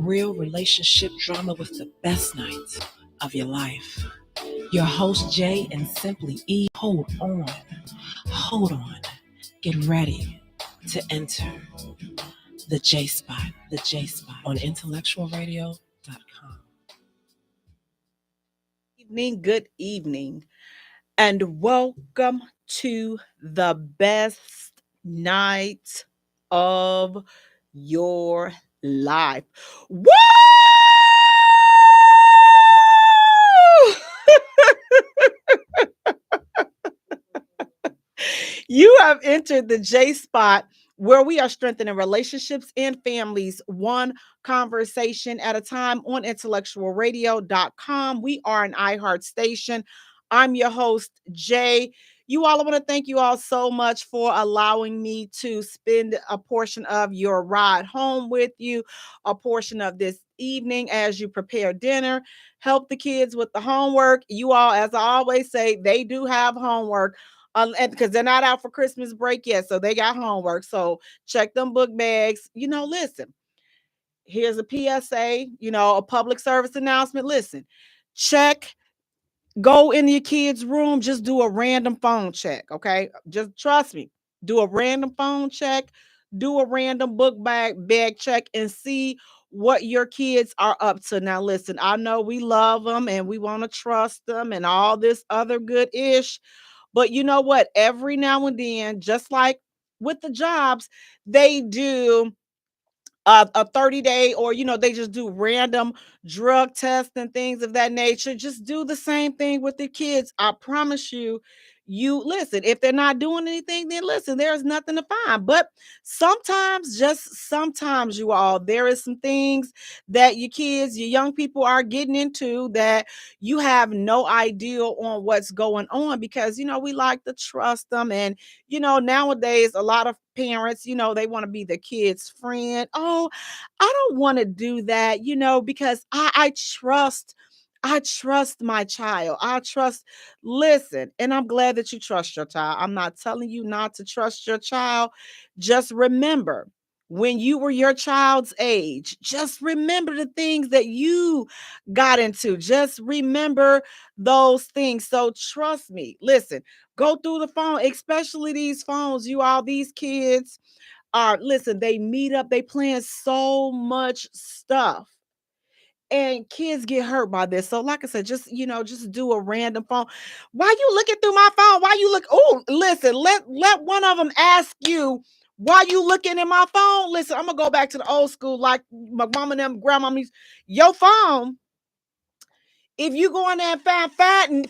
real relationship drama with the best nights of your life. Your host, Jay and Simply E. Hold on, get ready to enter the J Spot on IntellectualRadio.com. Good evening, and welcome to the best night of your life. Woo! You have entered the J Spot, where we are strengthening relationships and families one conversation at a time on IntellectualRadio.com. We are an iHeart station. I'm your host, Jay. You all, I want to thank you all so much for allowing me to spend a portion of your ride home with you, a portion of this evening as you prepare dinner, help the kids with the homework. You all, as I always say, they do have homework. And because they're not out for Christmas break yet, so they got homework. So check them book bags. Listen, here's a PSA, a public service announcement. Listen, check, go in your kid's room, just do a random phone check, okay? Just trust me. Do a random phone check, do a random book bag check, and see what your kids are up to. Now, listen, I know we love them and we want to trust them and all this other good ish. But you know what? Every now and then, just like with the jobs, they do a 30-day, or they just do random drug tests and things of that nature. Just do the same thing with the kids. I promise you listen, if they're not doing anything, then listen, there's nothing to find. But sometimes, just sometimes, you all, there is some things that your kids, your young people are getting into that you have no idea on what's going on, because we like to trust them. And nowadays, a lot of parents, they want to be the kid's friend. Oh, I don't want to do that, because I trust my child. Listen, and I'm glad that you trust your child. I'm not telling you not to trust your child. Just remember, when you were your child's age, just remember the things that you got into. Just remember those things. So trust me. Listen, go through the phone, especially these phones. You all, these kids listen, they meet up, they plan so much stuff. And kids get hurt by this. So, like I said, just do a random phone. Why you looking through my phone? Why you look? Oh, listen, let one of them ask you why you looking in my phone. Listen, I'm gonna go back to the old school, like my mom and them grandma used. Your phone, if you go in there and find,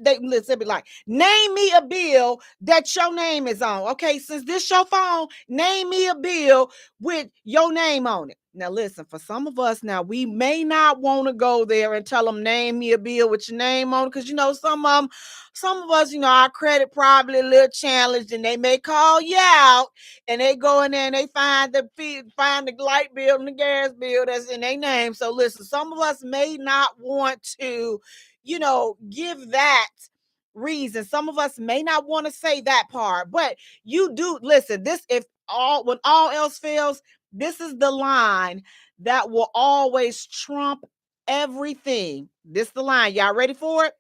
they listen, be like, name me a bill that your name is on. Okay, since this your phone, name me a bill with your name on it. Now, listen, for some of us, now we may not want to go there and tell them, name me a bill with your name on it, because some of us, our credit probably a little challenged, and they may call you out, and they go in there and they find the light bill and the gas bill that's in their name. So listen, some of us may not want to, give that reason. Some of us may not want to say that part, but you do listen. When all else fails, this is the line that will always trump everything. This is the line. Y'all ready for it?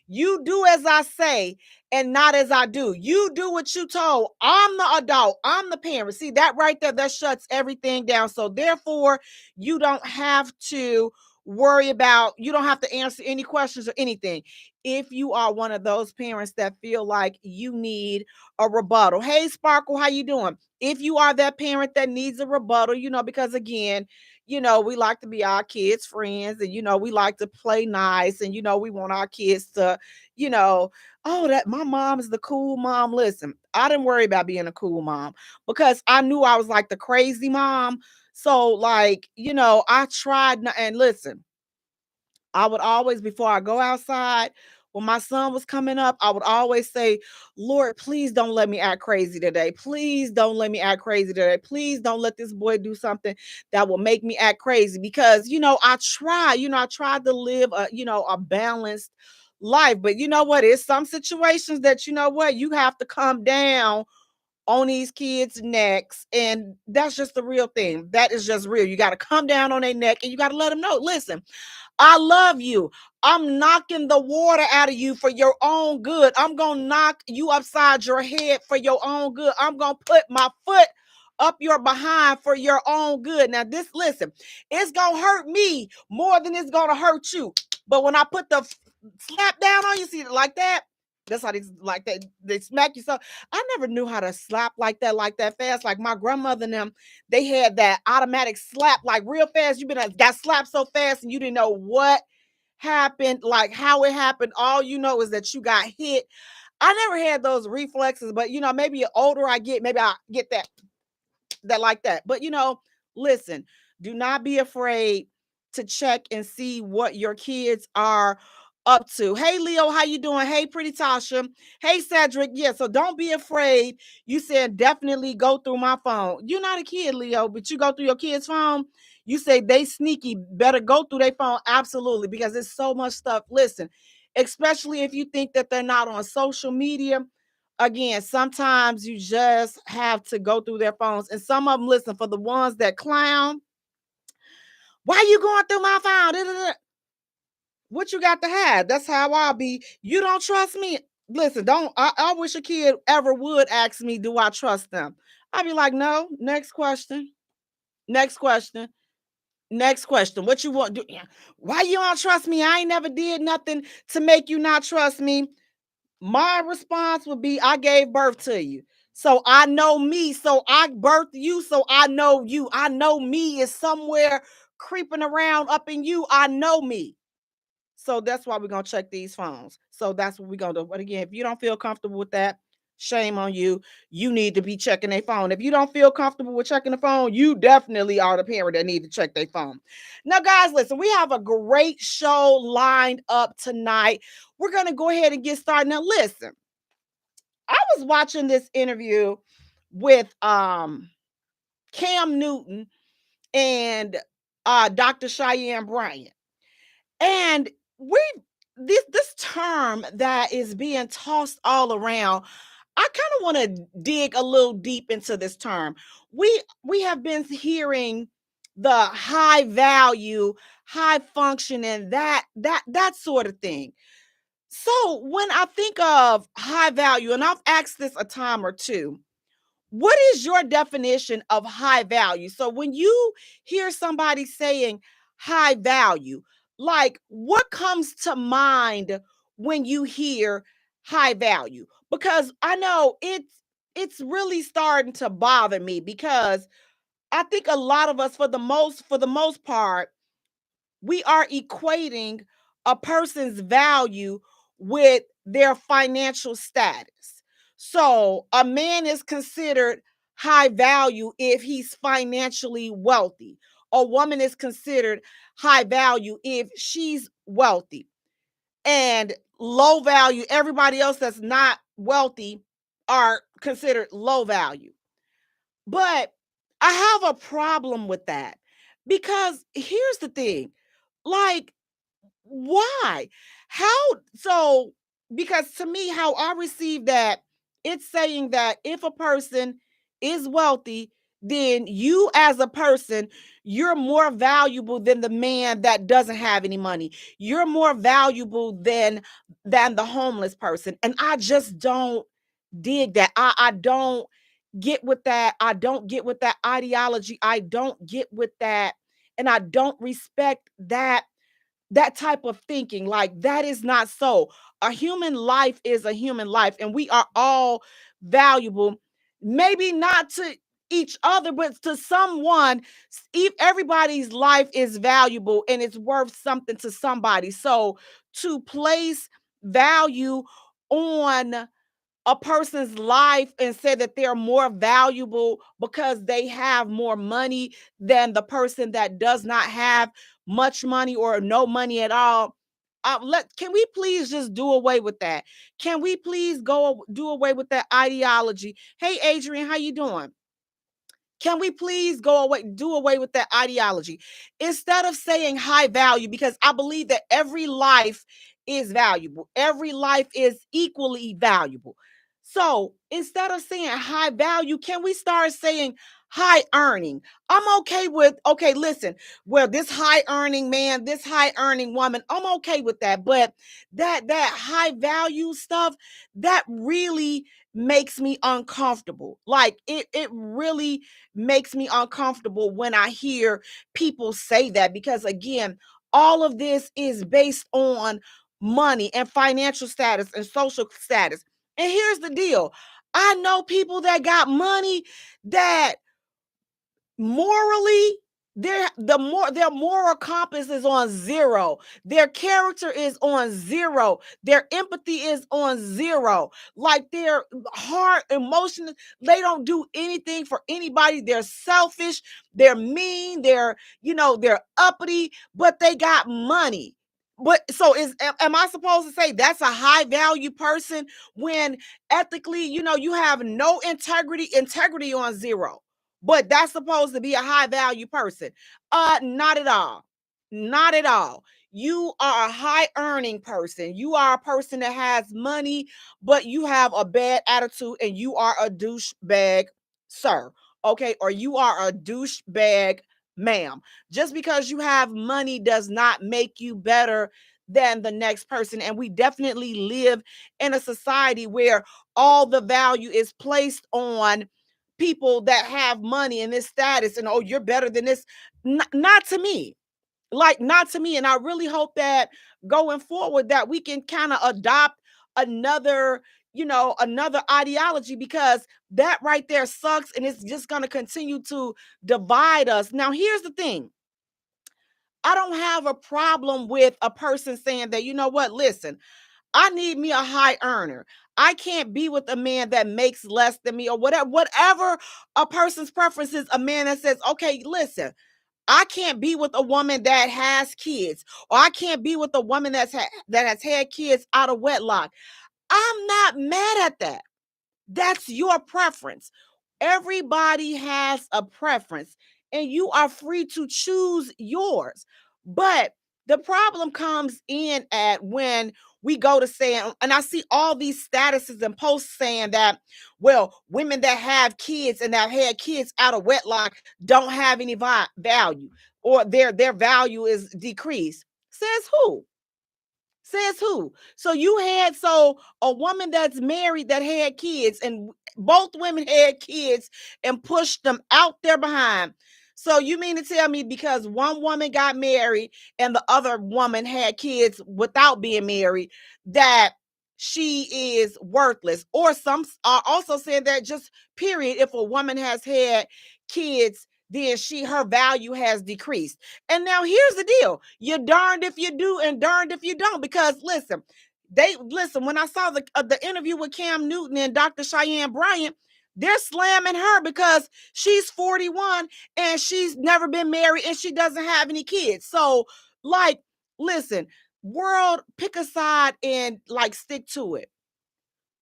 You do as I say and not as I do. You do what you told. I'm the adult. I'm the parent. See that right there? That shuts everything down. So therefore, you don't have to you don't have to answer any questions or anything. If you are one of those parents that feel like you need a rebuttal. Hey, Sparkle, how you doing? If you are that parent that needs a rebuttal, because again, we like to be our kids' friends, and we like to play nice, and we want our kids to, oh, that my mom is the cool mom. Listen, I didn't worry about being a cool mom, because I knew I was like the crazy mom. So, like, I tried and listen, I would always, before I go outside, when my son was coming up, I would always say, Lord, please don't let me act crazy today. Please don't let me act crazy today. Please don't let this boy do something that will make me act crazy. Because, I tried to live a balanced life. But you know what? It's some situations that, you have to come down on these kids' necks. And that's just the real thing. That is just real. You got to come down on their neck and you got to let them know, listen, I love you. I'm knocking the water out of you for your own good. I'm going to knock you upside your head for your own good. I'm going to put my foot up your behind for your own good. Now, listen, it's going to hurt me more than it's going to hurt you. But when I put the slap down on you, see it like that? That's how they smack you. So I never knew how to slap like that fast. Like my grandmother and them, they had that automatic slap like real fast. You got slapped so fast and you didn't know what happened, like how it happened. All you know is that you got hit. I never had those reflexes, but maybe the older I get, maybe I get that like that. But listen, do not be afraid to check and see what your kids are up to. Hey Leo, how you doing? Hey Pretty Tasha. Hey Cedric. Yeah, so don't be afraid. You said definitely go through my phone. You're not a kid, Leo, but you go through your kid's phone. You say they sneaky, better go through their phone. Absolutely, because there's so much stuff. Listen, especially if you think that they're not on social media. Again, sometimes you just have to go through their phones. And some of them, listen, for the ones that clown, why you going through my phone? What you got to have? That's how I'll be. You don't trust me? Listen, I wish a kid ever would ask me, do I trust them? I'd be like, no. Next question. Next question. Next question. What you want to do? Why you don't trust me? I ain't never did nothing to make you not trust me. My response would be, I gave birth to you. So I know me. So I birthed you. So I know you. I know me is somewhere creeping around up in you. I know me. So that's why we're going to check these phones. So that's what we're going to do. But again, if you don't feel comfortable with that, shame on you. You need to be checking their phone. If you don't feel comfortable with checking the phone, you definitely are the parent that need to check their phone. Now, guys, listen, we have a great show lined up tonight. We're going to go ahead and get started. Now, listen, I was watching this interview with Cam Newton and Dr. Cheyenne Bryant. And this term that is being tossed all around, I kind of want to dig a little deep into this term. We have been hearing the high value, high function, and that sort of thing. So when I think of high value, and I've asked this a time or two, what is your definition of high value? So when you hear somebody saying high value, like what comes to mind when you hear high value? Because I know it's really starting to bother me, because I think a lot of us, for the most part, we are equating a person's value with their financial status. So a man is considered high value if he's financially wealthy. A woman is considered high value if she's wealthy. And low value, everybody else that's not wealthy are considered low value. But I have a problem with that, because here's the thing. Like, why? How? So, because to me, how I receive that, it's saying that if a person is wealthy, then you as a person, you're more valuable than the man that doesn't have any money. You're more valuable than the homeless person. And I just don't dig that. I don't get with that. I don't get with that ideology. I don't get with that. And I don't respect that type of thinking. Like, that is not so. A human life is a human life, and we are all valuable. Maybe not to each other, but to someone. Everybody's life is valuable and it's worth something to somebody. So to place value on a person's life and say that they're more valuable because they have more money than the person that does not have much money or no money at all. Can we please just do away with that? Can we please go do away with that ideology? Hey Adrian, how you doing? Can we please do away with that ideology instead of saying high value? Because I believe that every life is valuable. Every life is equally valuable. So instead of saying high value, can we start saying high earning? I'm okay with, okay, listen, well, this high earning man, this high earning woman, I'm okay with that. But that high value stuff, that really makes me uncomfortable. Like it really makes me uncomfortable when I hear people say that, because again, all of this is based on money and financial status and social status. And here's the deal. I know people that got money that morally, their moral compass is on zero. Their character is on zero. Their empathy is on zero. Like their heart, emotion, they don't do anything for anybody. They're selfish, they're mean, they're uppity, but they got money. But so am I supposed to say that's a high value person when ethically, you have no integrity on zero? But that's supposed to be a high value person. Not at all. Not at all. You are a high earning person. You are a person that has money, but you have a bad attitude and you are a douchebag, sir. Okay. Or you are a douchebag, ma'am. Just because you have money does not make you better than the next person. And we definitely live in a society where all the value is placed on people that have money and this status, and oh, you're better than this. Not to me. Like, not to me. And I really hope that going forward that we can kind of adopt another, another ideology, because that right there sucks and it's just going to continue to divide us. Now, here's the thing. I don't have a problem with a person saying that, you know what, listen, I need me a high earner. I can't be with a man that makes less than me, or whatever a person's preference is. A man that says, okay, listen, I can't be with a woman that has kids, or I can't be with a woman that has had kids out of wedlock. I'm not mad at that. That's your preference. Everybody has a preference, and you are free to choose yours. But the problem comes in at when we go to saying, and I see all these statuses and posts saying that, well, women that have kids and that had kids out of wedlock don't have any value, or their value is decreased. Says who? Says who? So you had, so a woman that's married that had kids, and both women had kids and pushed them out there behind. So you mean to tell me because one woman got married and the other woman had kids without being married, that she is worthless? Or some are also saying that, just period, if a woman has had kids, then her value has decreased. And now here's the deal. You're darned if you do and darned if you don't. Because listen, when I saw the interview with Cam Newton and Dr. Cheyenne Bryant, they're slamming her because she's 41 and she's never been married and she doesn't have any kids. So, like, listen, world, pick a side and like stick to it.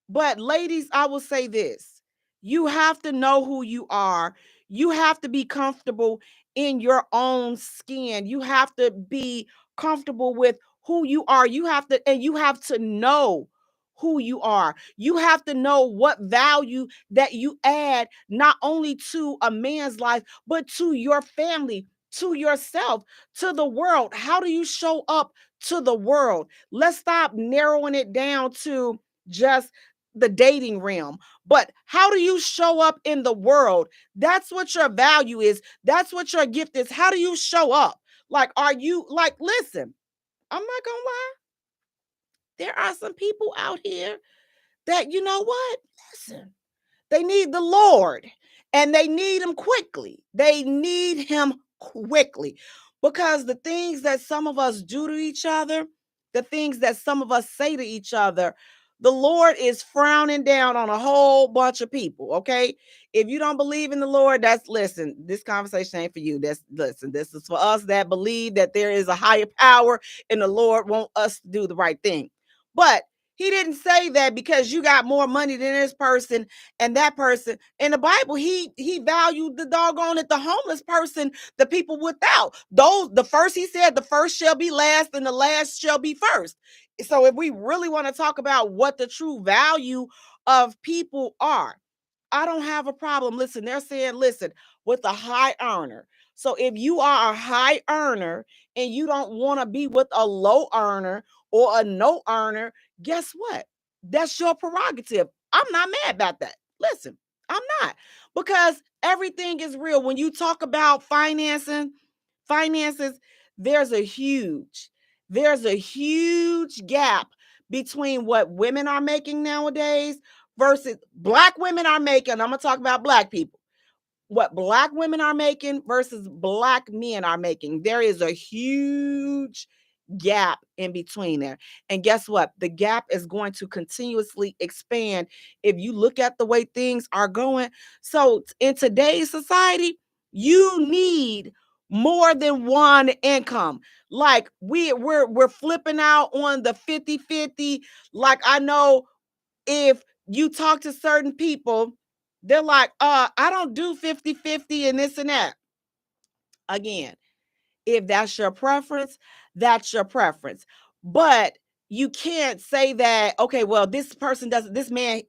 But ladies, I will say this. You have to know who you are. You have to be comfortable in your own skin. You have to be comfortable with who you are. You have to know who you are. You have to know what value that you add, not only to a man's life, but to your family, to yourself, to the world. How do you show up to the world? Let's stop narrowing it down to just the dating realm. But how do you show up in the world? That's what your value is. That's what your gift is. How do you show up? Like, are you like, listen, I'm not gonna lie. There are some people out here that, you know what? Listen, they need the Lord, and they need him quickly. They need him quickly, because the things that some of us do to each other, the things that some of us say to each other, the Lord is frowning down on a whole bunch of people. Okay. If you don't believe in the Lord, listen, this conversation ain't for you. Listen, this is for us that believe that there is a higher power and the Lord want us to do the right thing. But he didn't say that because you got more money than this person and that person. In the Bible, he valued the doggone it, the homeless person, the people without. The first, he said, the first shall be last and the last shall be first. So if we really want to talk about what the true value of people are. I don't have a problem. Listen, they're saying, listen, with a high earner. So if you are a high earner and you don't want to be with a low earner or a no earner, guess what? That's your prerogative. I'm not mad about that. Listen, I'm not, because everything is real. When you talk about finances, there's a huge, there's a huge gap between what women are making nowadays versus black women are making. I'm gonna talk about black people. What black women are making versus black men are making. There is a huge gap in between there. And guess what? The gap is going to continuously expand if you look at the way things are going. So in today's society, you need more than one income. Like we're flipping out on the 50-50. Like I know if you talk to certain people, they're like, I don't do 50-50 and this and that. Again, if that's your preference, that's your preference. But you can't say that, okay, well, this person doesn't, this man,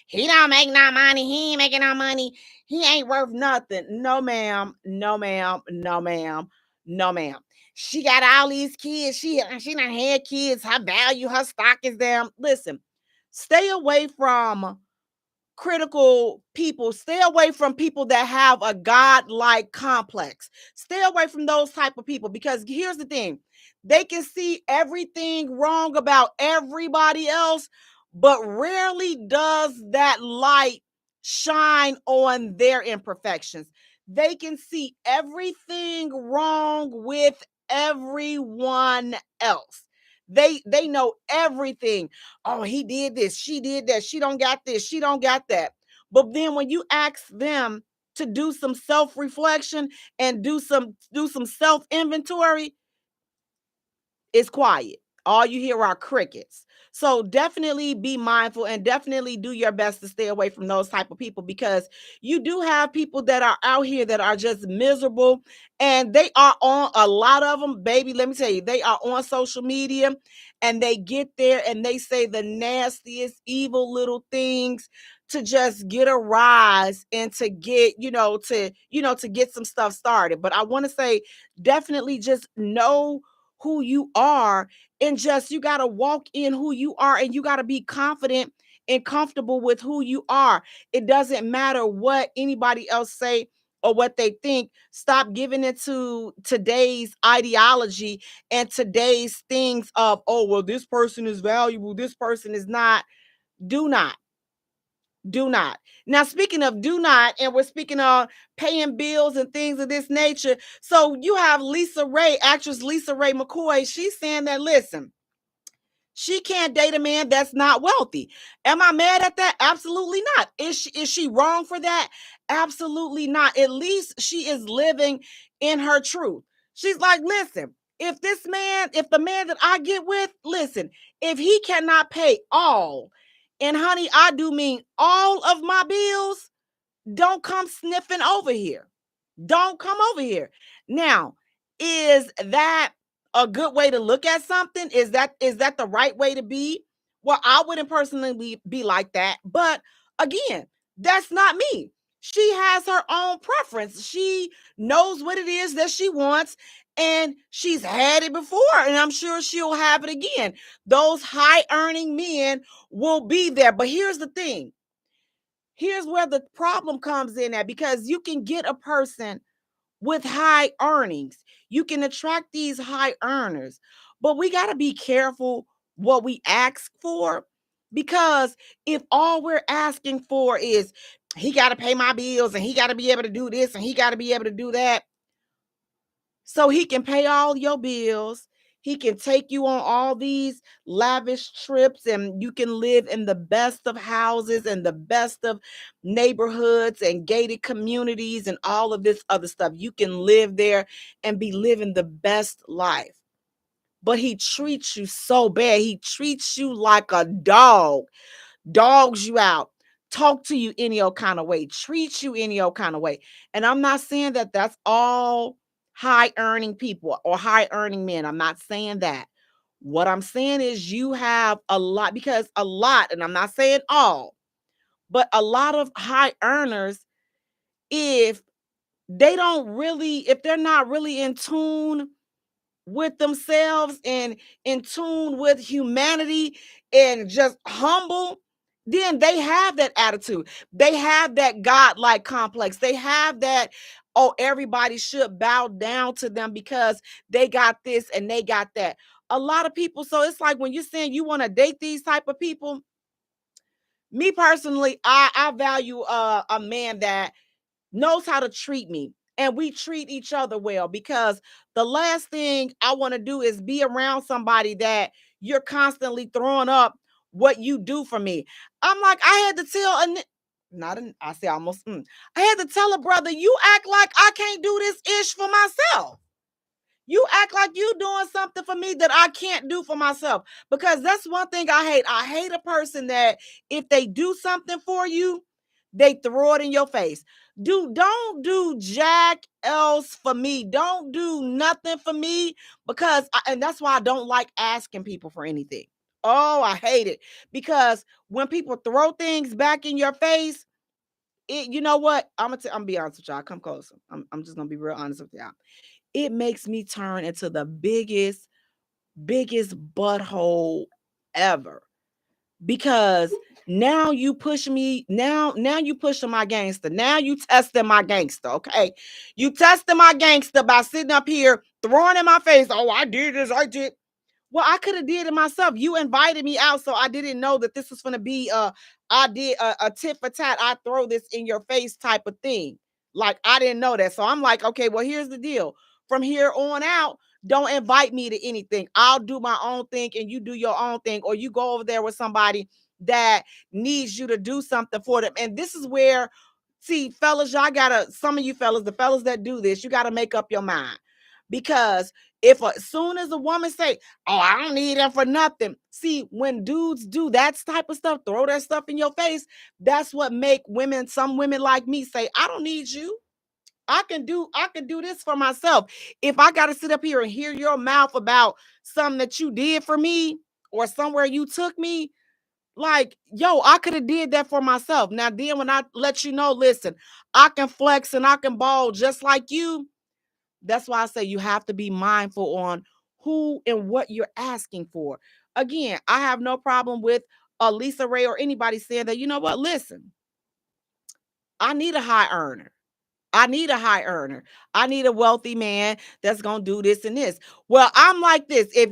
he don't make no money. He ain't making no money. He ain't worth nothing. No, ma'am. No, ma'am. No, ma'am. No, ma'am. She got all these kids. She done had kids. Her value, her stock is down. Listen, stay away from critical people. Stay away from people that have a godlike complex. Stay away from those type of people, because here's the thing, they can see everything wrong about everybody else, but rarely does that light shine on their imperfections. They can see everything wrong with everyone else. They know everything. Oh, he did this, she did that, she don't got this, she don't got that. But then when you ask them to do some self-reflection and do some self-inventory, it's quiet. All you hear are crickets. So definitely be mindful and definitely do your best to stay away from those type of people, because you do have people that are out here that are just miserable, and they are on, a lot of them, baby, let me tell you, they are on social media and they get there and they say the nastiest, evil little things to just get a rise and to get, to get some stuff started. But I want to say, definitely just know who you are, and just you got to walk in who you are, and you got to be confident and comfortable with who you are. It doesn't matter what anybody else say or what they think. Stop giving it to today's ideology and today's things of, oh, well, this person is valuable, this person is not. Do not. Do not. Now, speaking of do not, and we're speaking of paying bills and things of this nature. So you have Lisa Ray, actress Lisa Ray McCoy. She's saying that, listen, she can't date a man that's not wealthy. Am I mad at that? Absolutely not. Is she wrong for that? Absolutely not. At least she is living in her truth. She's like, listen, if the man that I get with, listen, if he cannot pay all, and honey, I do mean all of my bills, don't come sniffing over here. Don't come over here. Now, is that a good way to look at something? Is that the right way to be? Well, I wouldn't personally be like that. But again, that's not me. She has her own preference. She knows what it is that she wants, and she's had it before, and I'm sure she'll have it again. Those high earning men will be there. But here's the thing. Here's where the problem comes in at, because you can get a person with high earnings. You can attract these high earners, but we got to be careful what we ask for, because if all we're asking for is he got to pay my bills and he got to be able to do this and he got to be able to do that, so he can pay all your bills. He can take you on all these lavish trips, and you can live in the best of houses and the best of neighborhoods and gated communities and all of this other stuff. You can live there and be living the best life. But he treats you so bad. He treats you like a dog, dogs you out, talk to you any old kind of way, treat you any old kind of way. And I'm not saying that that's all high earning people or high earning men. I'm not saying that. What I'm saying is you have a lot, because a lot, and I'm not saying all, But a lot of high earners, if if they're not really in tune with themselves and in tune with humanity and just humble, then they have that attitude. They have that godlike complex. They have that, oh, everybody should bow down to them because they got this and they got that. A lot of people, so it's like when you're saying you want to date these type of people, me personally, I value a man that knows how to treat me and we treat each other well, because the last thing I want to do is be around somebody that you're constantly throwing up what you do for me. I'm like, I had to tell not an I say almost I had to tell a brother, you act like I can't do this ish for myself. You act like you doing something for me that I can't do for myself. Because that's one thing I hate. I hate a person that if they do something for you, they throw it in your face. Don't do jack else for me. Don't do nothing for me, and that's why I don't like asking people for anything. Oh, I hate it. Because when people throw things back in your face, you know what? I'm gonna be honest with y'all. Come closer. I'm just gonna be real honest with y'all. It makes me turn into the biggest butthole ever, because now you push me, now you pushing my gangster, now you testing my gangster. Okay, you testing my gangster by sitting up here throwing in my face, oh, I did this, I did. Well, I could have did it myself. You invited me out, so I didn't know that this was going to be I did a tit for tat, I throw this in your face type of thing. Like, I didn't know that. So I'm like, okay, well, here's the deal. From here on out, don't invite me to anything. I'll do my own thing and you do your own thing, or you go over there with somebody that needs you to do something for them. And this is where, see, fellas, y'all gotta, some of you fellas, the fellas that do this, you gotta make up your mind. Because if as soon as a woman say, oh, I don't need him for nothing. See, when dudes do that type of stuff, throw that stuff in your face, that's what make women, some women like me, say, I don't need you. I can do this for myself. If I got to sit up here and hear your mouth about something that you did for me or somewhere you took me, like, yo, I could have did that for myself. Now, then when I let you know, listen, I can flex and I can ball just like you. That's why I say you have to be mindful on who and what you're asking for. Again, I have no problem with Lisa Ray or anybody saying that, you know what, listen, I need a high earner. I need a high earner. I need a wealthy man that's gonna do this and this. Well, I'm like this. If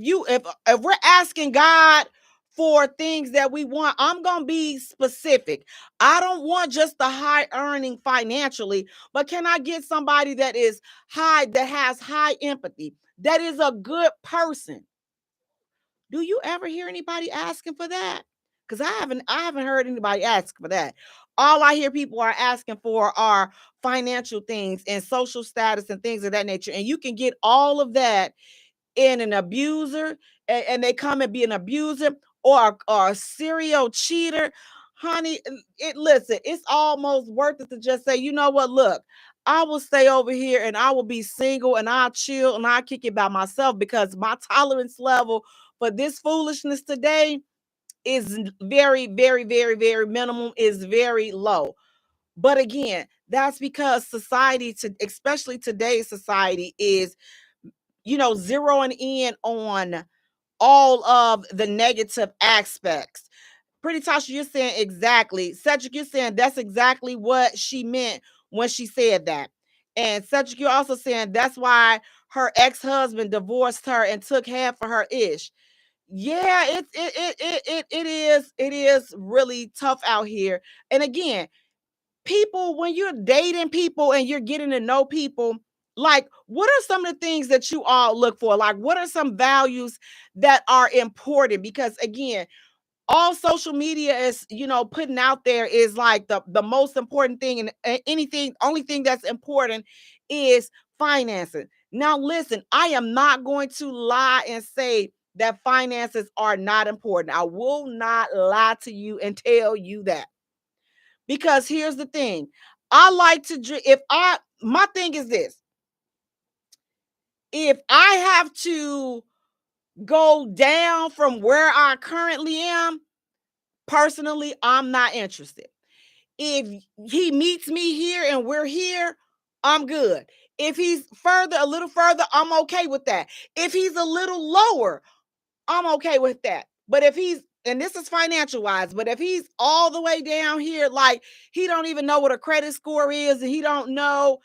we're asking God for things that we want, I'm gonna be specific. I don't want just the high earning financially, but can I get somebody that is high, that has high empathy, that is a good person? Do you ever hear anybody asking for that? Because I haven't heard anybody ask for that. All I hear people are asking for are financial things and social status and things of that nature. And you can get all of that in an abuser, and they come and be an abuser or a serial cheater. Honey, listen, it's almost worth it to just say, you know what, look, I will stay over here and I will be single and I'll chill and I'll kick it by myself, because my tolerance level for this foolishness today is very, very, very, very minimum, is very low. But again, that's because society, especially today's society, is, zeroing in on all of the negative aspects. Pretty Tasha, you're saying exactly. Cedric, you're saying that's exactly what she meant when she said that. And Cedric, you're also saying that's why her ex-husband divorced her and took half of her ish. Yeah, it is really tough out here. And again, people, when you're dating people and you're getting to know people, like, what are some of the things that you all look for? Like, what are some values that are important? Because again, all social media is, putting out there is like the most important thing, and anything, only thing that's important is financing. Now listen, I am not going to lie and say that finances are not important. I will not lie to you and tell you that, because here's the thing. I like to drink. My thing is this: if I have to go down from where I currently am, personally, I'm not interested. If he meets me here and we're here, I'm good. If he's further, a little further, I'm okay with that. If he's a little lower, I'm okay with that. But if he's, and this is financial wise, but if he's all the way down here, like he don't even know what a credit score is and he don't know,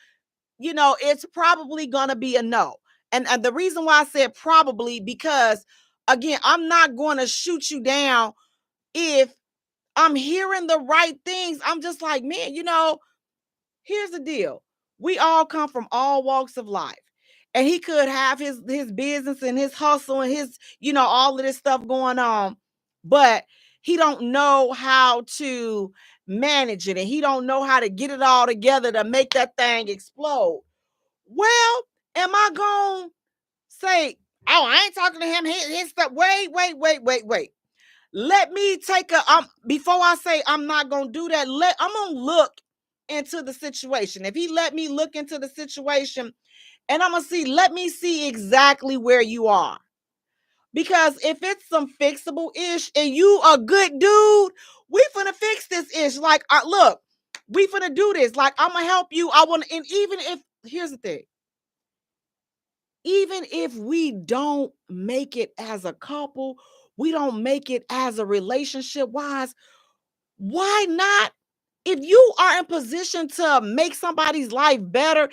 it's probably gonna be a no. And the reason why I said probably, because again, I'm not going to shoot you down if I'm hearing the right things. I'm just like, man, here's the deal. We all come from all walks of life. And he could have his business and his hustle and his, all of this stuff going on, but he don't know how to manage it and he don't know how to get it all together to make that thing explode. Well, am I going to say, oh, I ain't talking to him, his stuff. Wait. Let me take before I say I'm not going to do that, I'm going to look into the situation. If he let me look into the situation and I'm going to let me see exactly where you are. Because if it's some fixable ish and you a good dude, we finna fix this ish. Like, look, we finna do this. Like, I'm going to help you. And even if, here's the thing, even if we don't make it as a couple, we don't make it as a relationship wise, why not? If you are in position to make somebody's life better,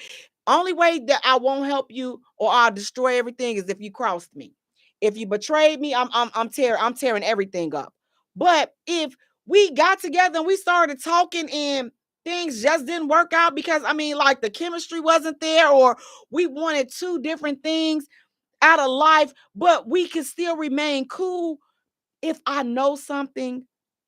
only way that I won't help you or I'll destroy everything is if you crossed me. If you betrayed me, I'm tearing everything up. But if we got together and we started talking and things just didn't work out because like the chemistry wasn't there or we wanted two different things out of life, but we can still remain cool. If I know something,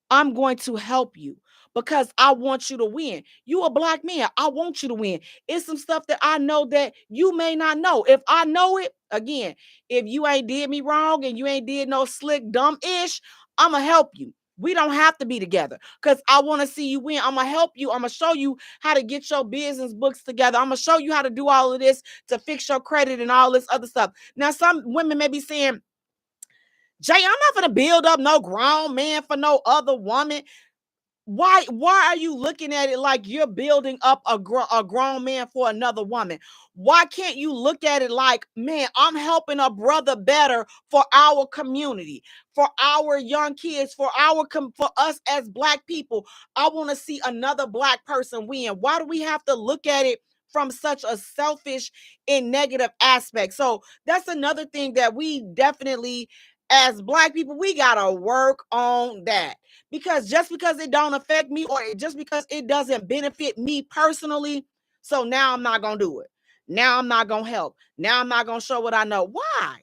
I'm going to help you because I want you to win. You a black man. I want you to win. It's some stuff that I know that you may not know. If I know it, again, if you ain't did me wrong and you ain't did no slick, dumb-ish, I'm going to help you. We don't have to be together because I want to see you win. I'm going to help you. I'm going to show you how to get your business books together. I'm going to show you how to do all of this to fix your credit and all this other stuff. Now, some women may be saying, Jay, I'm not going to build up no grown man for no other woman. Why are you looking at it like you're building up a grown man for another woman? Why can't you look at it like, man, I'm helping a brother better for our community, for our young kids, for us as black people? I want to see another black person win. Why do we have to look at it from such a selfish and negative aspect? So that's another thing that we definitely, as black people, we gotta work on that. Because just because it don't affect me or just because it doesn't benefit me personally, so now I'm not going to do it. Now I'm not going to help. Now I'm not going to show what I know. Why?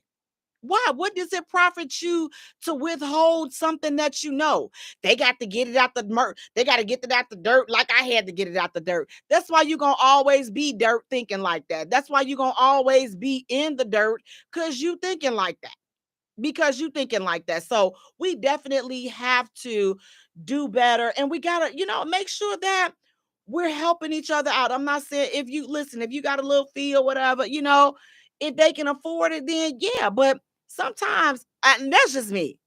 Why? What does it profit you to withhold something that you know? They got to get it out the dirt. They got to get it out the dirt like I had to get it out the dirt. That's why you're going to always be dirt thinking like that. That's why you're going to always be in the dirt because you thinking like that. So we definitely have to do better and we gotta, make sure that we're helping each other out. I'm not saying if you got a little fee or whatever, if they can afford it, then yeah. But sometimes, and that's just me.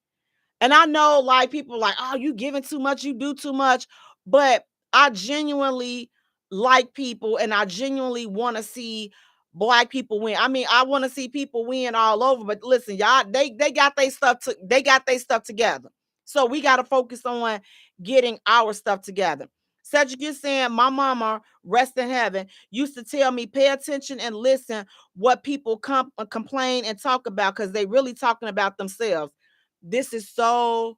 And I know like people are like, oh, you giving too much, you do too much. But I genuinely like people and I genuinely want to see black people win. I want to see people win all over. But listen, y'all, they got their stuff together. So we got to focus on getting our stuff together. Cedric is saying, my mama, rest in heaven, used to tell me, pay attention and listen what people complain and talk about because they really talking about themselves. This is so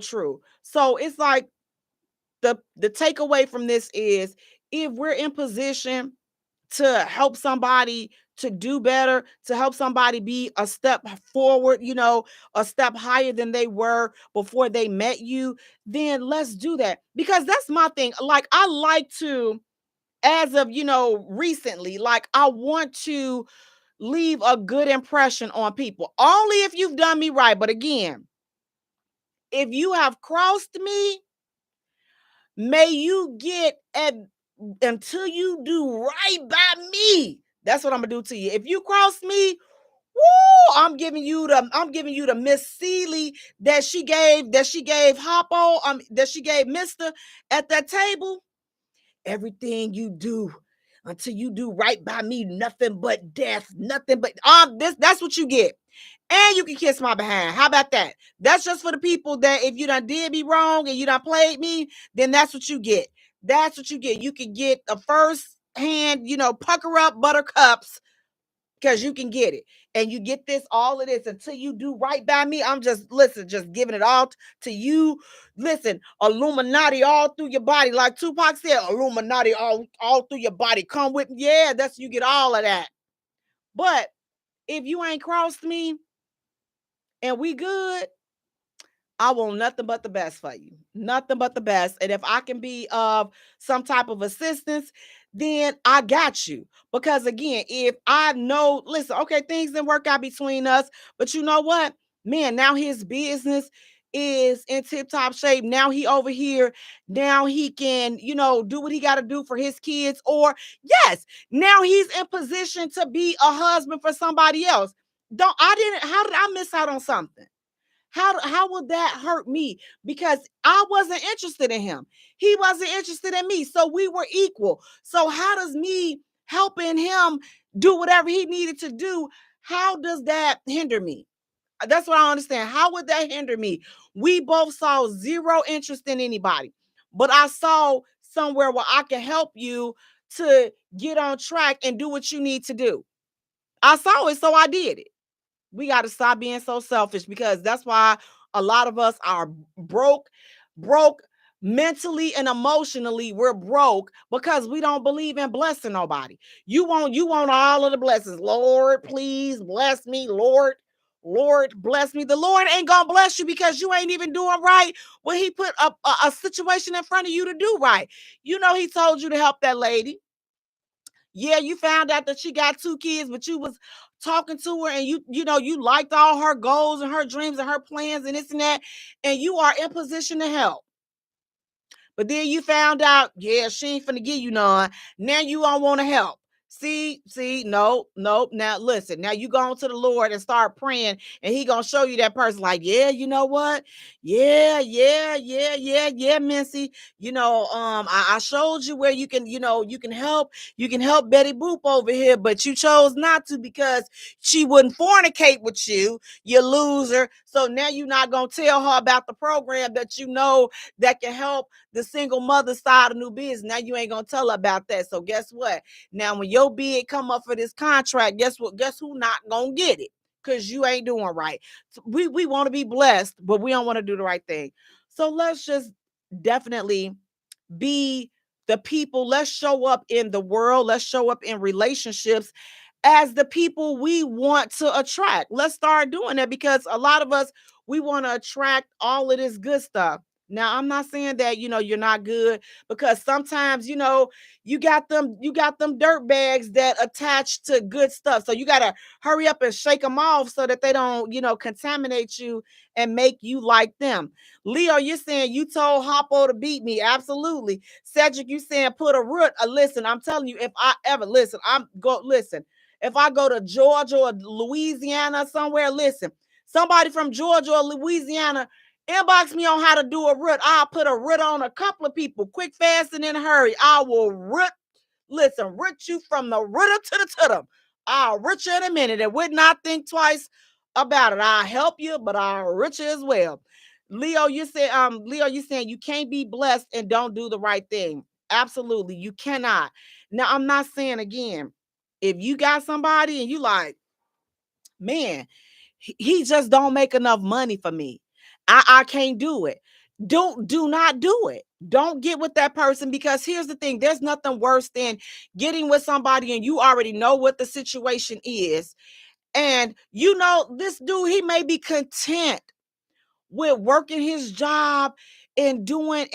true. So it's like the takeaway from this is if we're in position to help somebody to do better, to help somebody be a step forward, a step higher than they were before they met you, then let's do that. Because that's my thing. Like I like to, as of, recently, like I want to leave a good impression on people. Only if you've done me right. But again, if you have crossed me, may you get until you do right by me. That's what I'm gonna do to you. If you cross me, I'm giving you the Miss Seeley that she gave Hoppo, that she gave Mr. at that table. Everything you do until you do right by me, nothing but death, nothing but that's what you get. And you can kiss my behind. How about that? That's just for the people that if you done did me wrong and you done played me, then that's what you get. That's what you get. You can get a first hand, pucker up buttercups because you can get it. And you get all of this until you do right by me. I'm just giving it all to you. Listen, Illuminati all through your body. Like Tupac said, Illuminati all through your body. Come with me. Yeah, you get all of that. But if you ain't crossed me and we good, I want nothing but the best for you. Nothing but the best. And if I can be of some type of assistance, then I got you. Because again, if I know, listen, okay, things didn't work out between us, but you know what? Man, now his business is in tip-top shape. Now he over here. Now he can, do what he got to do for his kids. Or yes, now he's in position to be a husband for somebody else. How did I miss out on something? How would that hurt me? Because I wasn't interested in him. He wasn't interested in me. So we were equal. So how does me helping him do whatever he needed to do, how does that hinder me? That's what I understand. How would that hinder me? We both saw zero interest in anybody. But I saw somewhere where I can help you to get on track and do what you need to do. I saw it, so I did it. We got to stop being so selfish, because that's why a lot of us are broke mentally and emotionally. We're broke because we don't believe in blessing nobody. You want all of the blessings. Lord, please bless me. Lord, bless me. The Lord ain't gonna bless you because you ain't even doing right when he put a situation in front of you to do right. He told you to help that lady. Yeah, you found out that she got 2 kids, but you was talking to her and you liked all her goals and her dreams and her plans and this and that, and you are in position to help. But then you found out, yeah, she ain't finna give you none. Now you don't want to help. See, no. Now listen, now you go on to the Lord and start praying, and he gonna show you that person like, yeah, you know what? Yeah, Missy. I showed you where you can help Betty Boop over here, but you chose not to because she wouldn't fornicate with you, you loser. So now you're not gonna tell her about the program that that can help the single mother side of new business. Now you ain't gonna tell her about that. So guess what? Now when your bid come up for this contract, guess what? Guess who not gonna get it? Because you ain't doing right. So we want to be blessed, but we don't want to do the right thing. So let's just definitely be the people. Let's show up in the world. Let's show up in relationships as the people we want to attract. Let's start doing that, because a lot of us, we want to attract all of this good stuff. Now, I'm not saying that, you're not good, because sometimes, you got them dirt bags that attach to good stuff. So you got to hurry up and shake them off so that they don't, contaminate you and make you like them. Leo, you're saying you told Hoppo to beat me. Absolutely. Cedric, you saying put a root. Listen, I'm telling you, if I ever listen, if I go to Georgia or Louisiana somewhere, listen, somebody from Georgia or Louisiana, inbox me on how to do a root. I'll put a root on a couple of people quick, fast, and in a hurry. I will root you from the rooter to the tutum. I'll root you in a minute and would not think twice about it. I'll help you, but I'll root you as well. Leo, you saying you can't be blessed and don't do the right thing. Absolutely, you cannot. Now, I'm not saying, again, if you got somebody and you like, man, he just don't make enough money for me, I can't do it. Do not do it. Don't get with that person, because here's the thing. There's nothing worse than getting with somebody and you already know what the situation is. And this dude, he may be content with working his job and going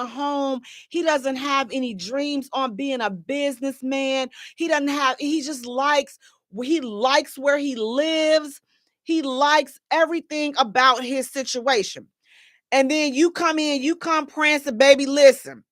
home. He doesn't have any dreams on being a businessman. He likes where he lives. He likes everything about his situation. And then you come prancing, baby, listen,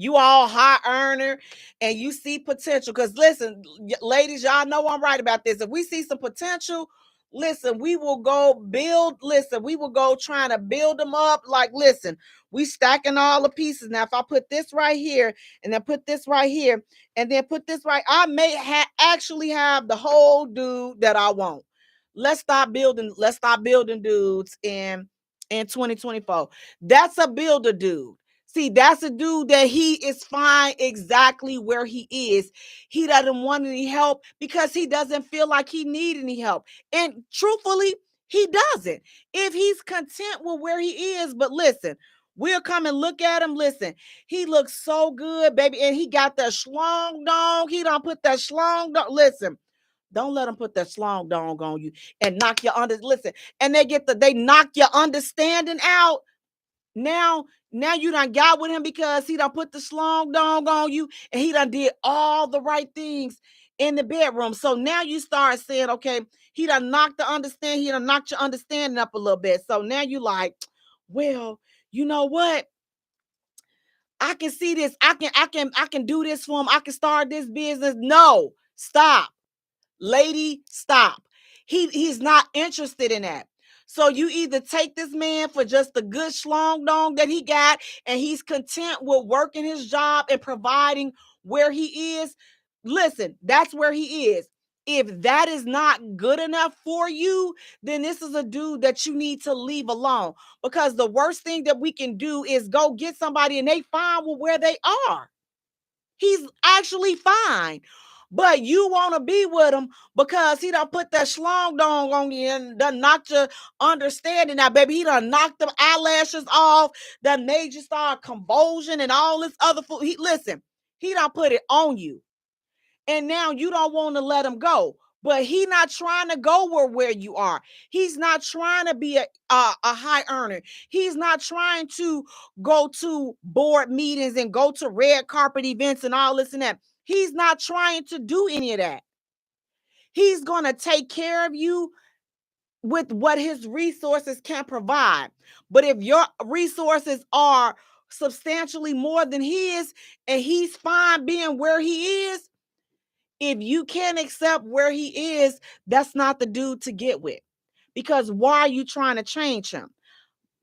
You all high earner and you see potential. Because listen, ladies, y'all know I'm right about this. If we see some potential, listen, we will go build. Listen, we will go trying to build them up. Like, listen, we stacking all the pieces. Now, if I put this right here and then put this right here and then put this right, I may actually have the whole dude that I want. Let's stop building. Let's stop building dudes in 2024. That's a builder dude. See, that's a dude that he is fine exactly where he is. He doesn't want any help because he doesn't feel like he need any help. And truthfully, he doesn't. If he's content with where he is, but listen, we'll come and look at him. Listen, he looks so good, baby. And he got that schlong dong. He don't put that schlong dong. Listen, don't let them put that schlong dong on you and knock your listen. And they knock your understanding out. Now you done got with him because he done put the slong dong on you and he done did all the right things in the bedroom. So now you start saying, okay, he done knocked your understanding up a little bit. So now you like, well, you know what? I can see this. I can do this for him. I can start this business. No, stop. Lady, stop. He's not interested in that. So you either take this man for just the good schlong dong that he got, and he's content with working his job and providing where he is. Listen, that's where he is. If that is not good enough for you, then this is a dude that you need to leave alone. Because the worst thing that we can do is go get somebody and they fine with where they are. He's actually fine. But you want to be with him because he done put that schlong dong on you and done knocked your understanding out, baby. He done knocked them eyelashes off, done made you start convulsion and all this other food. Listen, he done put it on you. And now you don't want to let him go. But he not trying to go where you are. He's not trying to be a high earner. He's not trying to go to board meetings and go to red carpet events and all this and that. He's not trying to do any of that. He's going to take care of you with what his resources can provide. But if your resources are substantially more than his and he's fine being where he is, if you can't accept where he is, that's not the dude to get with. Because why are you trying to change him?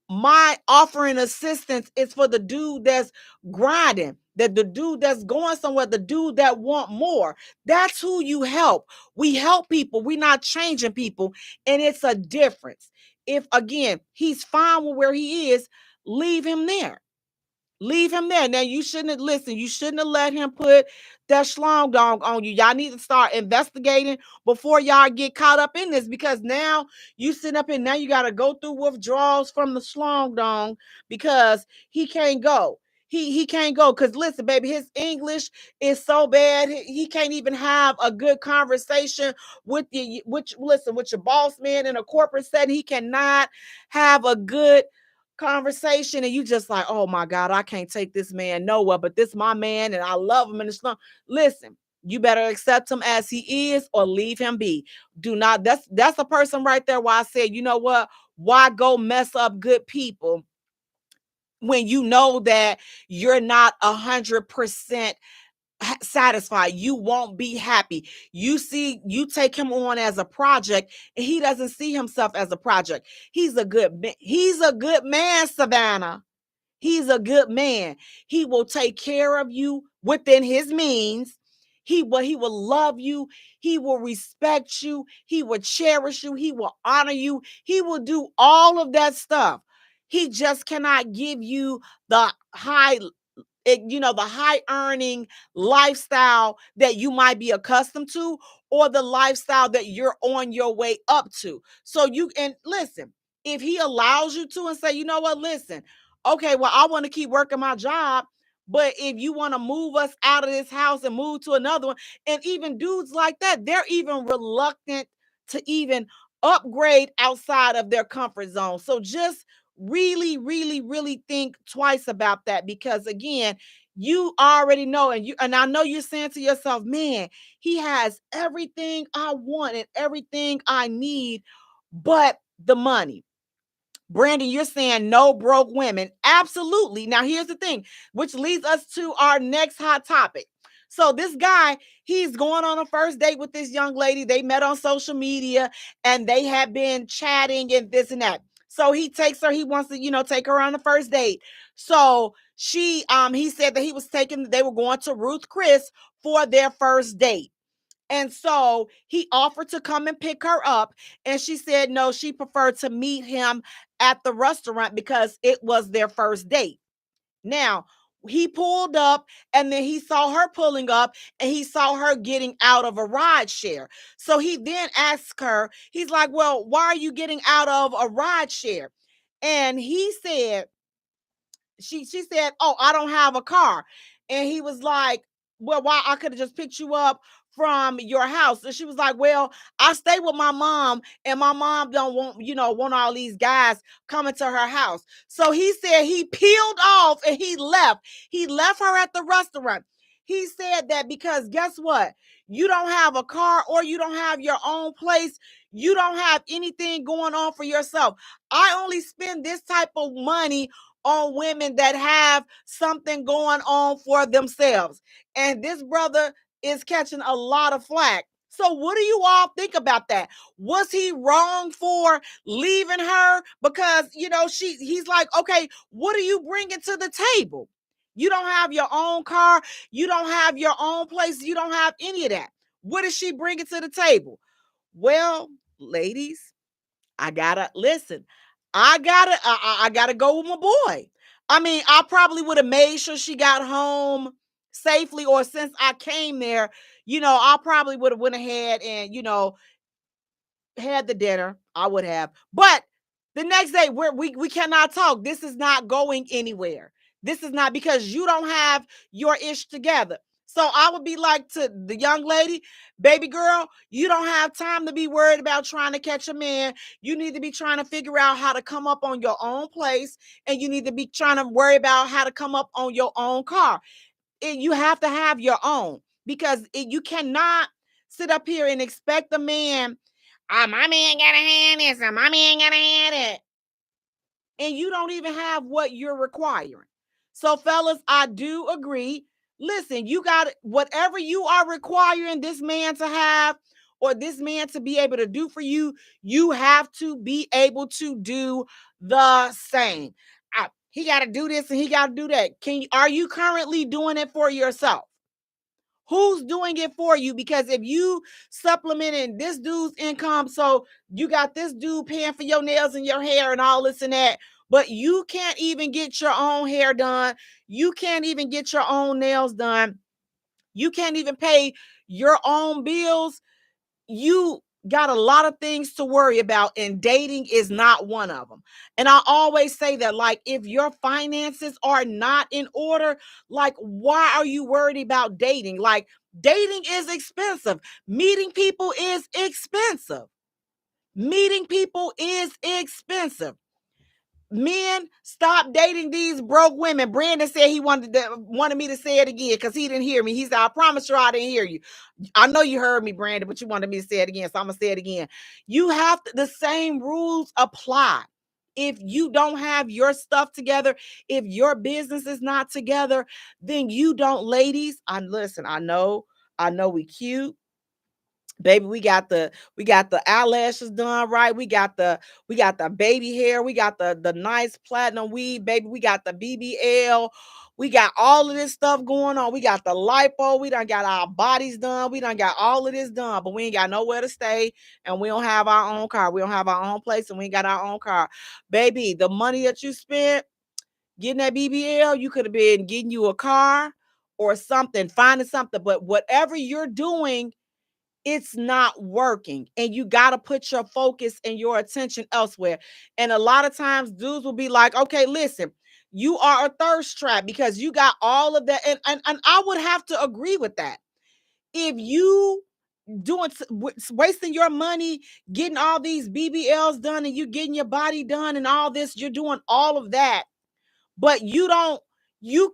My offering assistance is for the dude that's grinding, that the dude that's going somewhere, the dude that want more. That's who you help. We help people. We're not changing people. And it's a difference. If, again, he's fine with where he is, leave him there. Leave him there. Now, you shouldn't have listened. You shouldn't have let him put that schlong dong on you. Y'all need to start investigating before y'all get caught up in this, because now you sit up and now you got to go through withdrawals from the schlong dong because he can't go. He can't go because listen, baby, his English is so bad. He can't even have a good conversation with you. With your boss man in a corporate setting, he cannot have a good conversation, and you just like, oh my God, I can't take this man nowhere, but this my man and I love him and it's not. Listen, you better accept him as he is or leave him be. Do not, that's a person right there where I said, you know what? Why go mess up good people when you know that you're not 100% satisfied? You won't be happy. You take him on as a project and he doesn't see himself as a project. He's a good man, Savannah. He's a good man. He will take care of you within his means. He will love you. He will respect you. He will cherish you. He will honor you. He will do all of that stuff. He just cannot give you the the high earning lifestyle that you might be accustomed to, or the lifestyle that you're on your way up to. So and listen, if he allows you to and say, you know what, listen, okay, well, I want to keep working my job, but if you want to move us out of this house and move to another one, and even dudes like that, they're even reluctant to even upgrade outside of their comfort zone. So just really, really, really think twice about that, because again, you already know, and I know you're saying to yourself, man, he has everything I want and everything I need, but the money. Brandon, you're saying no broke women. Absolutely. Now, here's the thing, which leads us to our next hot topic. So this guy, he's going on a first date with this young lady. They met on social media and they have been chatting and this and that. So he takes her, he wants to, take her on the first date. So he said that they were going to Ruth Chris for their first date. And so he offered to come and pick her up. And she said no, she preferred to meet him at the restaurant because it was their first date. Now, he pulled up and then he saw her pulling up and he saw her getting out of a ride share. So he then asked her, he's like, well, why are you getting out of a ride share? And he said, she said, oh, I don't have a car. And he was like, well, why? I could have just picked you up from your house. And she was like, well, I stay with my mom and my mom don't want all these guys coming to her house. So he said he peeled off and he left her at the restaurant. He said that because guess what? You don't have a car or you don't have your own place. You don't have anything going on for yourself. I only spend this type of money on women that have something going on for themselves. And this brother is catching a lot of flack. So what do you all think about that? Was he wrong for leaving her? Because, he's like, okay, what are you bringing to the table? You don't have your own car. You don't have your own place. You don't have any of that. What is she bringing to the table? Well, ladies, I gotta listen. I gotta go with my boy. I mean, I probably would have made sure she got home safely, or since I came there, I probably would have went ahead and had the dinner. I would have, but the next day we cannot talk. This is not going anywhere. This is not, because you don't have your ish together. So I would be like to the young lady, baby girl, you don't have time to be worried about trying to catch a man. You need to be trying to figure out how to come up on your own place, and you need to be trying to worry about how to come up on your own car. You have to have your own, because you cannot sit up here and expect a man, my man gotta have this, and my man gotta have that, and you don't even have what you're requiring. So, fellas, I do agree. Listen, you got whatever you are requiring this man to have or this man to be able to do for you, you have to be able to do the same. He got to do this and he got to do that. Are you currently doing it for yourself? Who's doing it for you? Because if you supplementing this dude's income, so you got this dude paying for your nails and your hair and all this and that, but you can't even get your own hair done. You can't even get your own nails done. You can't even pay your own bills. You got a lot of things to worry about, and dating is not one of them. And I always say that, like, if your finances are not in order, like, why are you worried about dating? Like, dating is expensive. Meeting people is expensive. Meeting people is expensive. Men, stop dating these broke women. Brandon said he wanted me to say it again because he didn't hear me. He said, I promise you I didn't hear you. I know you heard me, Brandon, but you wanted me to say it again, so I'm going to say it again. You have the same rules apply. If you don't have your stuff together, if your business is not together, then you don't, ladies. Listen, I know we cute. Baby, we got the eyelashes done right. We got the baby hair. We got the nice platinum weave, baby. We got the BBL. We got all of this stuff going on. We got the lipo. We done got our bodies done. We done got all of this done, but we ain't got nowhere to stay, and we don't have our own car. We don't have our own place, and we ain't got our own car. Baby, the money that you spent getting that BBL, you could have been getting you a car or something, finding something. But whatever you're doing, it's not working, and you got to put your focus and your attention elsewhere. And a lot of times dudes will be like, okay, listen, you are a thirst trap because you got all of that. And I would have to agree with that. If you wasting your money getting all these BBLs done and you getting your body done and all this, you're doing all of that, but you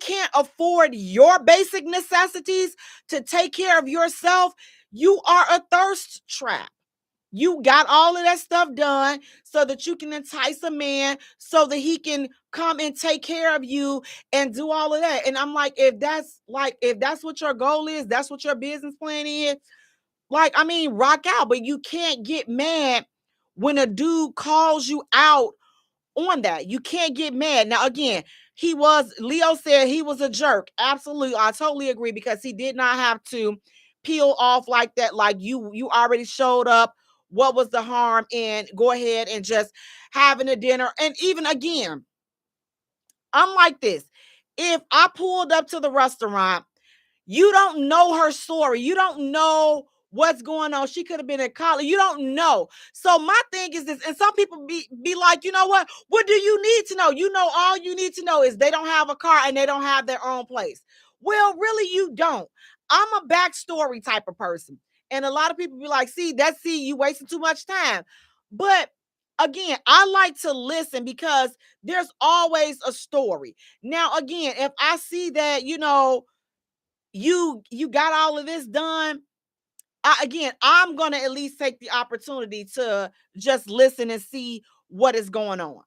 can't afford your basic necessities to take care of yourself, you are a thirst trap. You got all of that stuff done so that you can entice a man so that he can come and take care of you and do all of that. And I'm like, if that's what your goal is, that's what your business plan is, like, I mean, rock out, but you can't get mad when a dude calls you out on that. You can't get mad. Now, again, Leo said he was a jerk. Absolutely. I totally agree, because he did not have to peel off like that. Like, you already showed up. What was the harm in go ahead and just having a dinner? And even again, I'm like this. If I pulled up to the restaurant, you don't know her story. You don't know what's going on. She could have been in college. You don't know. So my thing is this, and some people be like, you know what? What do you need to know? You know, all you need to know is they don't have a car and they don't have their own place. Well, really, you don't. I'm a backstory type of person. And a lot of people be like, see, you wasting too much time. But again, I like to listen because there's always a story. Now, again, if I see that, you got all of this done, I'm gonna at least take the opportunity to just listen and see what is going on.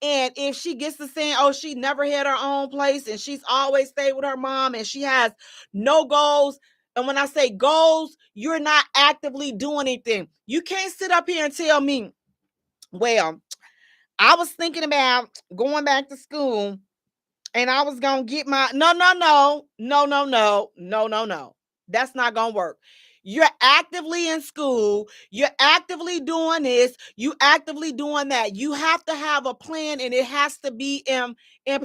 And if she gets to saying, oh, she never had her own place and she's always stayed with her mom and she has no goals, and when I say goals, you're not actively doing anything. You can't sit up here and tell me, well, I was thinking about going back to school and I was gonna get my no. That's not gonna work. You're actively in school, you're actively doing this, you actively doing that. You have to have a plan and it has to be in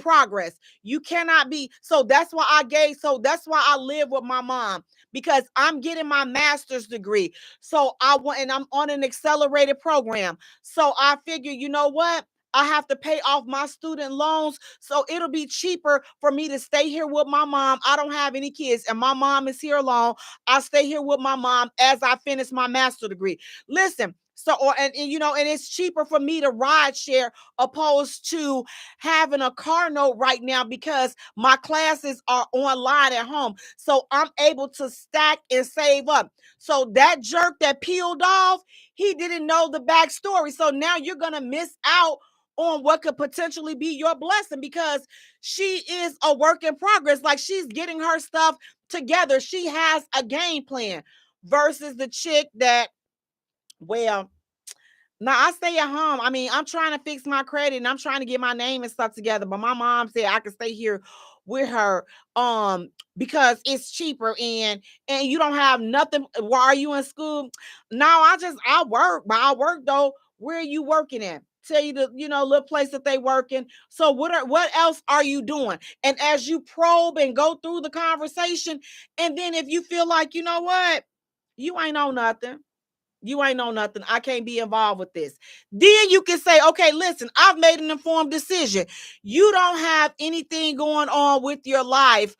progress. You cannot be, that's why I live with my mom, because I'm getting my master's degree. So I'm on an accelerated program. So I figure, you know what? I have to pay off my student loans. So it'll be cheaper for me to stay here with my mom. I don't have any kids and my mom is here alone. I stay here with my mom as I finish my master's degree. Listen, and it's cheaper for me to ride share opposed to having a car note right now because my classes are online at home. So I'm able to stack and save up. So that jerk that peeled off, he didn't know the backstory. So now you're going to miss out on what could potentially be your blessing, because she is a work in progress. Like, she's getting her stuff together. She has a game plan versus the chick that, well, now I stay at home. I mean, I'm trying to fix my credit and I'm trying to get my name and stuff together. But my mom said I could stay here with her because it's cheaper and you don't have nothing. Why are you in school? No, I work, but I work though. Where are you working at? Tell you the little place that they working. So what else are you doing? And as you probe and go through the conversation, and then if you feel like, you know what, you ain't know nothing, you ain't know nothing, I can't be involved with this. Then you can say, okay, listen, I've made an informed decision. You don't have anything going on with your life.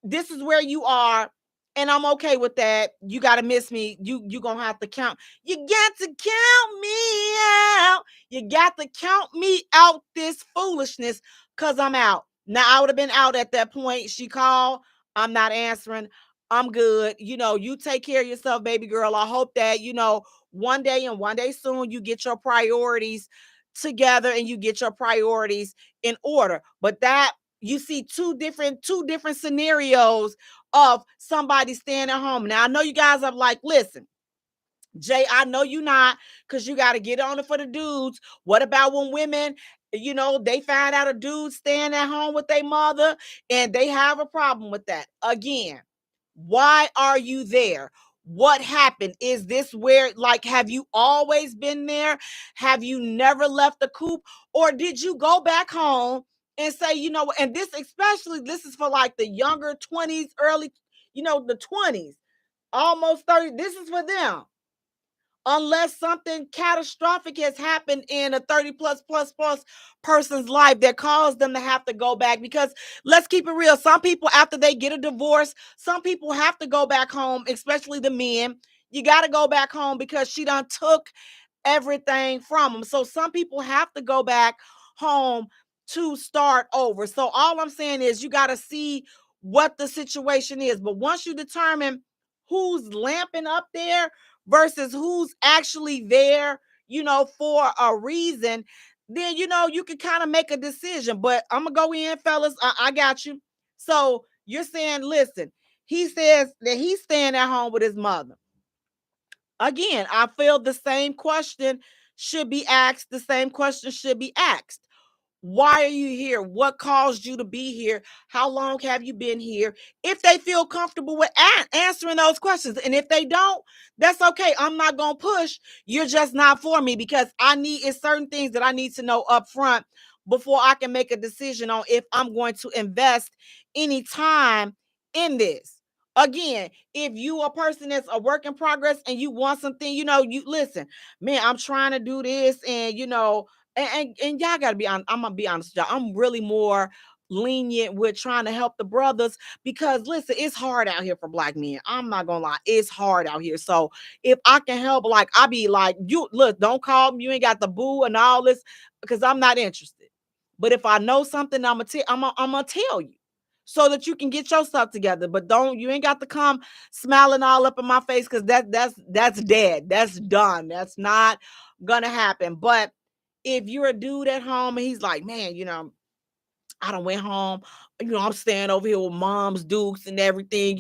This is where you are, and I'm okay with that. You got to miss me. You gonna have to count. You got to count me out. You got to count me out this foolishness, because I'm out. Now, I would have been out at that point. She called. I'm not answering. I'm good. You take care of yourself, baby girl. I hope that, one day and one day soon, you get your priorities together and you get your priorities in order. But that, you see two different scenarios of somebody staying at home. Now, I know you guys are like, listen, Jay, I know you not, because you got to get on it for the dudes. What about when women, they find out a dude staying at home with their mother and they have a problem with that? Again, why are you there? What happened? Is this where, like, have you always been there? Have you never left the coop? Or did you go back home and say, and this is for like the younger 20s, early, the 20s, almost 30. This is for them. Unless something catastrophic has happened in a 30 plus person's life that caused them to have to go back. Because let's keep it real, some people, after they get a divorce, some people have to go back home, especially the men. You got to go back home because she done took everything from them. So some people have to go back home to start over. So all I'm saying is you got to see what the situation is. But once you determine who's lamping up there versus who's actually there, for a reason, then, you can kind of make a decision. But I'm going to go in, fellas. I got you. So you're saying, listen, he says that he's staying at home with his mother. Again, I feel the same question should be asked. The same question should be asked. Why are you here? What caused you to be here? How long have you been here? If they feel comfortable with answering those questions. And if they don't, that's okay. I'm not going to push. You're just not for me, because it's certain things that I need to know up front before I can make a decision on if I'm going to invest any time in this. Again, if you a person that's a work in progress and you want something, you listen, man, I'm trying to do this, and and y'all gotta be honest. I'm gonna be honest with y'all. I'm really more lenient with trying to help the brothers, because listen, it's hard out here for black men. I'm not gonna lie, it's hard out here. So if I can help, like, I be like, you look, don't call me, you ain't got the boo and all this, because I'm not interested. But if I know something, I'm gonna tell you, so that you can get your stuff together. But you ain't got to come smiling all up in my face, because that's dead. That's done. That's not gonna happen. But if you're a dude at home and he's like, man, I done went home. I'm staying over here with mom's dukes and everything.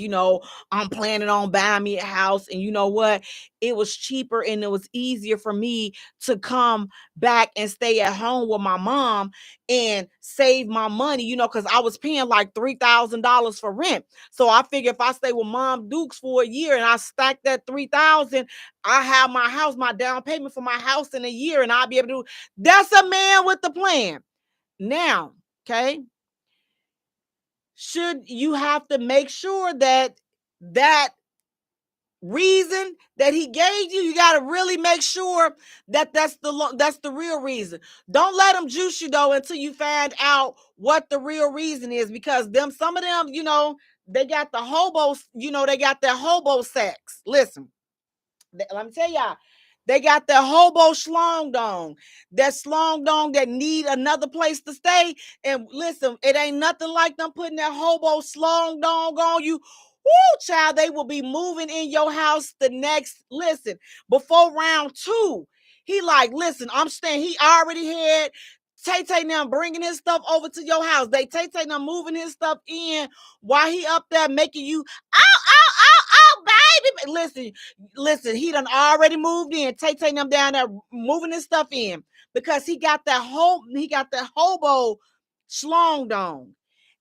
I'm planning on buying me a house. And you know what? It was cheaper and it was easier for me to come back and stay at home with my mom and save my money, because I was paying like $3,000 for rent. So I figure if I stay with mom dukes for a year and I stack that 3,000, I have my house, my down payment for my house in a year, and I'll be able to do. That's a man with the plan. Now, okay, should you have to make sure that reason that he gave you got to really make sure that that's the real reason. Don't let them juice you though until you find out what the real reason is, because some of them, they got the hobos, they got their hobo sex. Listen, let me tell y'all, they got that hobo schlong dong, that need another place to stay. And listen, it ain't nothing like them putting that hobo schlong dong on you. Woo, child, they will be moving in your house before round 2. He like, listen, I'm staying. He already had Tay now bringing his stuff over to your house. Tay now moving his stuff in while he up there making you, baby. Listen, he done already moved in. Tay them down there moving his stuff in, because he got that hobo schlong dong.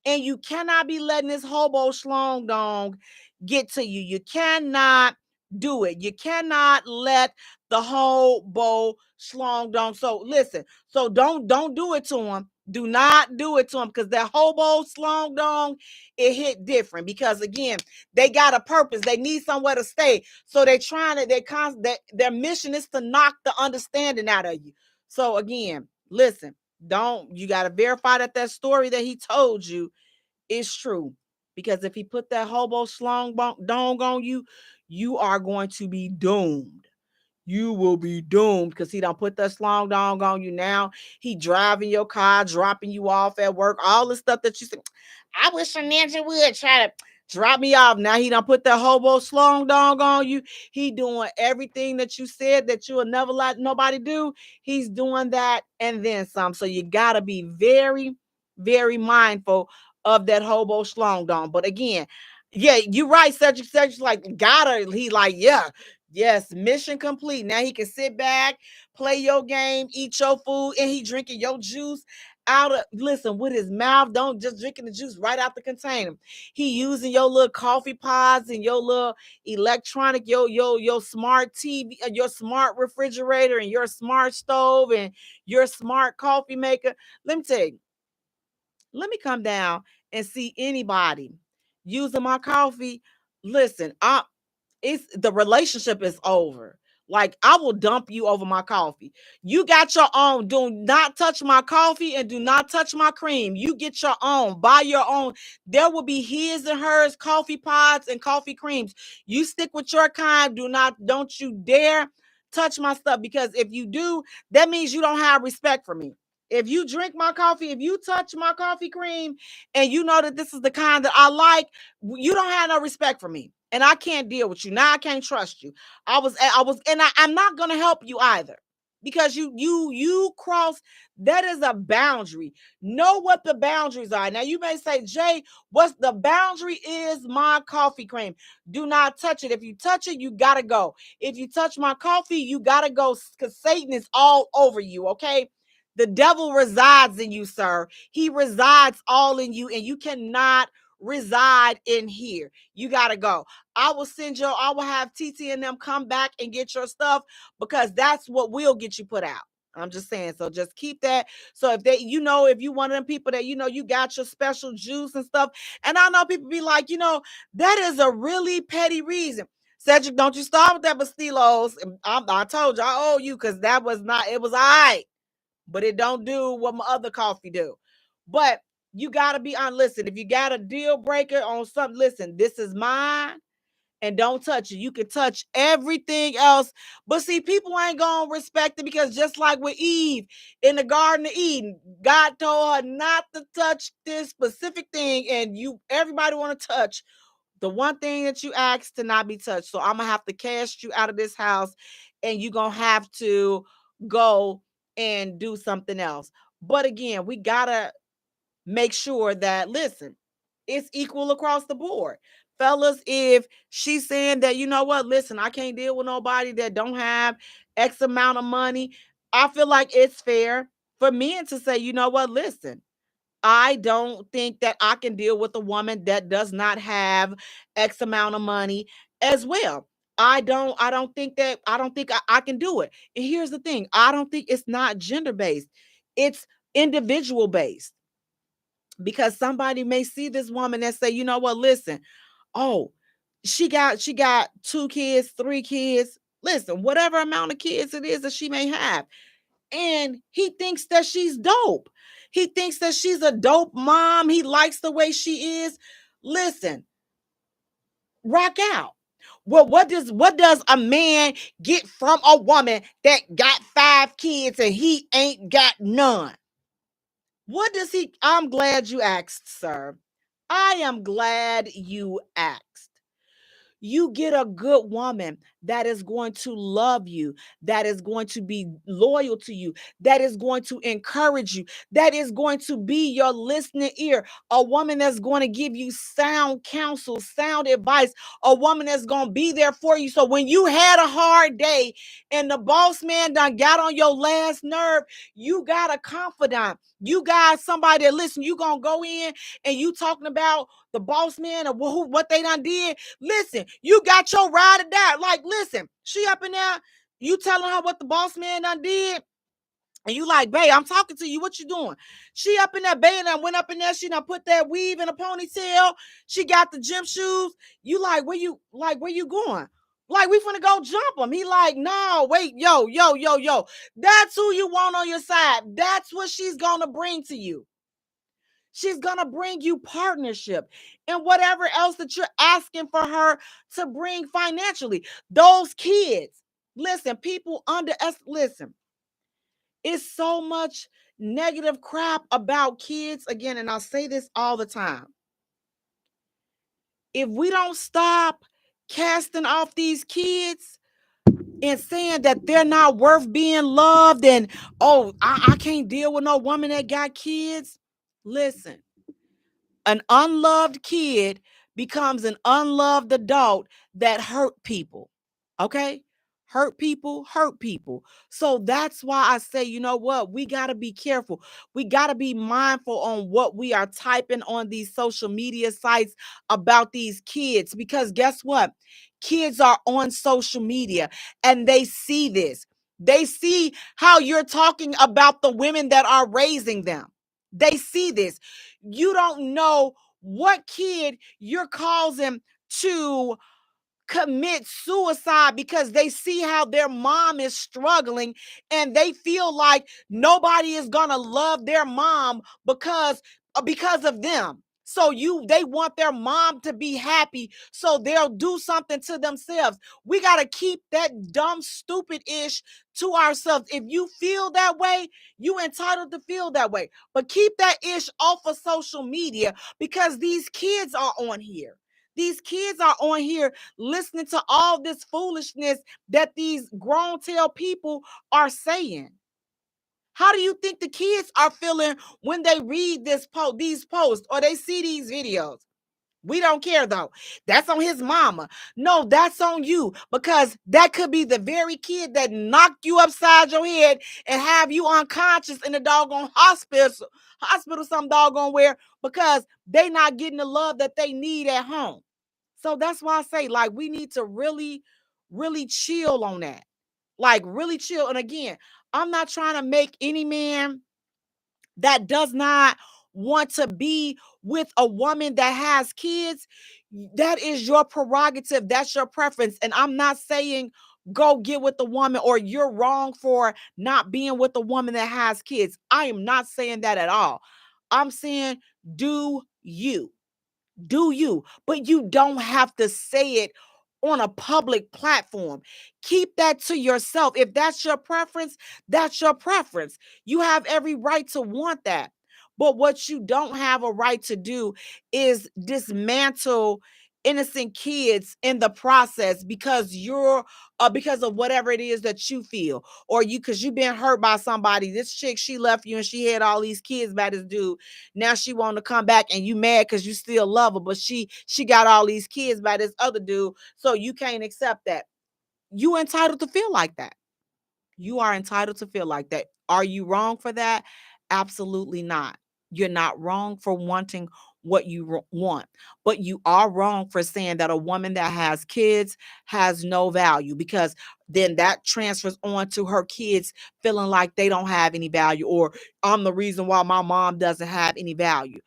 And you cannot be letting this hobo schlong dong get to you. You cannot do it. You cannot let the hobo schlong dong. So listen, so don't do it to him. Do not do it to him, because that hobo schlong dong, it hit different, because again, they got a purpose. They need somewhere to stay. So their mission is to knock the understanding out of you. So again, listen, you got to verify that story that he told you is true. Because if he put that hobo schlong dong on you, you are going to be doomed. You will be doomed, because he don't put that slong dong on you. Now he driving your car, dropping you off at work, all the stuff that you said, I wish a ninja would try to drop me off. Now he don't put that hobo slong dong on you. He doing everything that you said that you will never let nobody do. He's doing that and then some. So you got to be very, very mindful of that hobo slong dong. But again, yeah, you're right. Such like, gotta, he like, yeah. Yes, mission complete. Now he can sit back, play your game, eat your food, and he drinking your juice with his mouth. Don't just drinking the juice right out the container. He using your little coffee pods and your little electronic, your smart TV, your smart refrigerator, and your smart stove, and your smart coffee maker. Let me tell you, let me come down and see anybody using my coffee. Listen, the relationship is over. Like, I will dump you over my coffee. You got your own. Do not touch my coffee and do not touch my cream. You get your own. Buy your own. There will be his and hers coffee pods and coffee creams. You stick with your kind. Don't you dare touch my stuff, because if you do, that means you don't have respect for me. If you drink my coffee, if you touch my coffee cream, and you know that this is the kind that I like, you don't have no respect for me. and I can't deal with you. Now I can't trust you. I'm not gonna help you either. Because you cross, that is a boundary. Know what the boundaries are. Now you may say, Jay, what's the boundary is my coffee cream. Do not touch it. If you touch it, you gotta go. If you touch my coffee, you gotta go, because Satan is all over you, okay? The devil resides in you, sir. He resides all in you, and you cannot reside in here. You gotta go. I will have TT and them come back and get your stuff, because that's what will get you put out. I'm just saying. So just keep that. So if if you one of them people that, you got your special juice and stuff. And I know people be like, that is a really petty reason. Cedric, don't you start with that Bastilos. I told you, I owe you, because that was not, it was all right. But it don't do what my other coffee do. But you got to be on. Listen, if you got a deal breaker on something, listen, this is mine, and don't touch it. You can touch everything else. But see, people ain't going to respect it, because just like with Eve in the Garden of Eden, God told her not to touch this specific thing, and everybody want to touch the one thing that you asked to not be touched. So I'm going to have to cast you out of this house, and you're going to have to go and do something else. But again, we got to make sure that, listen, it's equal across the board. Fellas, if she's saying that, listen, I can't deal with nobody that don't have X amount of money, I feel like it's fair for men to say, listen, I don't think that I can deal with a woman that does not have X amount of money as well. I don't think I can do it. And here's the thing. I don't think it's not gender based. It's individual based, because somebody may see this woman and say, listen, oh, she got 2 kids, 3 kids, listen, whatever amount of kids it is that she may have. And he thinks that she's dope. He thinks that she's a dope mom. He likes the way she is. Listen, rock out. Well, what does a man get from a woman that got 5 kids and he ain't got none? What does he? I'm glad you asked, sir. I am glad you asked. You get a good woman that is going to love you, that is going to be loyal to you, that is going to encourage you, that is going to be your listening ear, a woman that's going to give you sound counsel, sound advice, a woman that's going to be there for you. So when you had a hard day and the boss man done got on your last nerve, you got a confidant. You got somebody that, listen, you going to go in and you talking about the boss man or what they done did. Listen, you got your ride or die. Like, listen, she up in there, you telling her what the boss man done did. And you like, babe, I'm talking to you. What you doing? She up in that babe and went up in there. She done put that weave in a ponytail. She got the gym shoes. You like, where you going? Like, we finna go jump him. He like, no, wait, yo. That's who you want on your side. That's what she's gonna bring to you. She's going to bring you partnership and whatever else that you're asking for her to bring financially. Those kids, listen, listen, it's so much negative crap about kids. Again, and I'll say this all the time. If we don't stop casting off these kids and saying that they're not worth being loved and, oh, I can't deal with no woman that got kids. Listen. An unloved kid becomes an unloved adult that hurt people. Okay? Hurt people. So that's why I say, you know what? We got to be careful. We got to be mindful on what we are typing on these social media sites about these kids, because guess what? Kids are on social media and they see this. They see how you're talking about the women that are raising them. They see this. You don't know what kid you're causing to commit suicide because they see how their mom is struggling and they feel like nobody is going to love their mom because of them. So they want their mom to be happy, so they'll do something to themselves. We got to keep that dumb, stupid ish to ourselves. If you feel that way, you entitled to feel that way. But keep that ish off of social media, because these kids are on here. These kids are on here listening to all this foolishness that these grown tail people are saying. How do you think the kids are feeling when they read these posts or they see these videos? We don't care though. That's on his mama. No, that's on you, because that could be the very kid that knocked you upside your head and have you unconscious in the doggone hospital some doggone where, because they not getting the love that they need at home. So that's why I say, like, we need to really, really chill on that. Like, really chill. And again, I'm not trying to make any man that does not want to be with a woman that has kids. That is your prerogative. That's your preference. And I'm not saying go get with the woman or you're wrong for not being with a woman that has kids. I am not saying that at all. I'm saying do you. Do you, but you don't have to say it on a public platform. Keep that to yourself. If that's your preference, that's your preference. You have every right to want that. But what you don't have a right to do is dismantle innocent kids in the process because because of whatever it is that you feel, or because you've been hurt by somebody. This chick, she left you and she had all these kids by this dude. Now she want to come back and you mad because you still love her, but she got all these kids by this other dude, so you can't accept that. You entitled to feel like that. You are entitled to feel like that. Are you wrong for that? Absolutely not. You're not wrong for wanting what you want, but you are wrong for saying that a woman that has kids has no value, because then that transfers on to her kids feeling like they don't have any value, or I'm the reason why my mom doesn't have any value.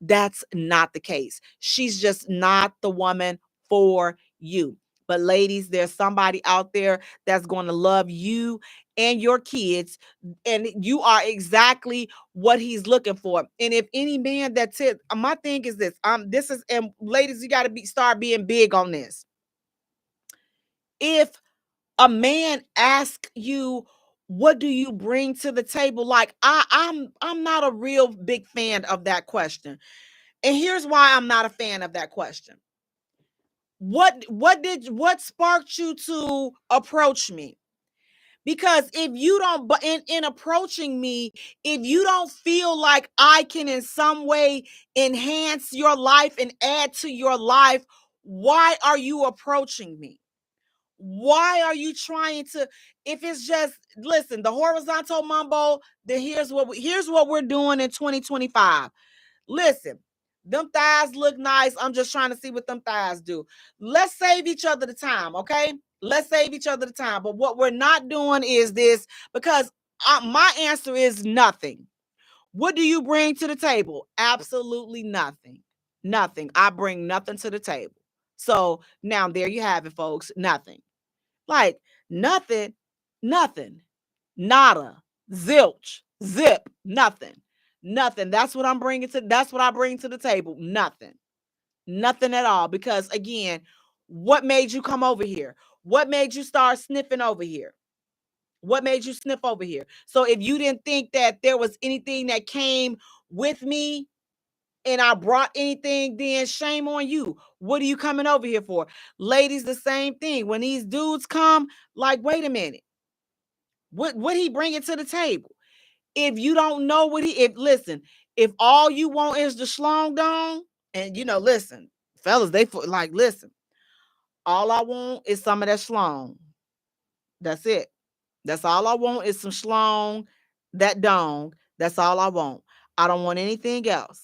That's not the case. She's just not the woman for you. But ladies, there's somebody out there that's going to love you and your kids, and you are exactly what he's looking for. And if any man that's it, my thing is this. This is, and ladies, you got to start being big on this. If a man asks you, what do you bring to the table? Like, I'm not a real big fan of that question. And here's why I'm not a fan of that question. What sparked you to approach me? Because if you don't, but in approaching me, if you don't feel like I can in some way enhance your life and add to your life, why are you approaching me? Why are you trying to? If it's just, listen, the horizontal mumbo, then here's what we're doing in 2025. Listen, them thighs look nice. I'm just trying to see what them thighs do. Let's save each other the time, okay? Let's save each other the time. But what we're not doing is this, because my answer is nothing. What do you bring to the table? Absolutely nothing. Nothing. I bring nothing to the table. So now there you have it, folks. Nothing. Like, nothing, nothing, nada, zilch, zip, nothing, nothing. That's what I bring to the table. Nothing, nothing at all. Because again, what made you come over here? What made you start sniffing over here? What made you sniff over here? So if you didn't think that there was anything that came with me, and I brought anything, then shame on you. What are you coming over here for? Ladies, the same thing. When these dudes come, like, wait a minute. What he bringing to the table? If you don't know listen, if all you want is the schlong dong, and listen, fellas, like, listen, all I want is some of that schlong. That's it. That's all I want is some schlong, that dong. That's all I want. I don't want anything else.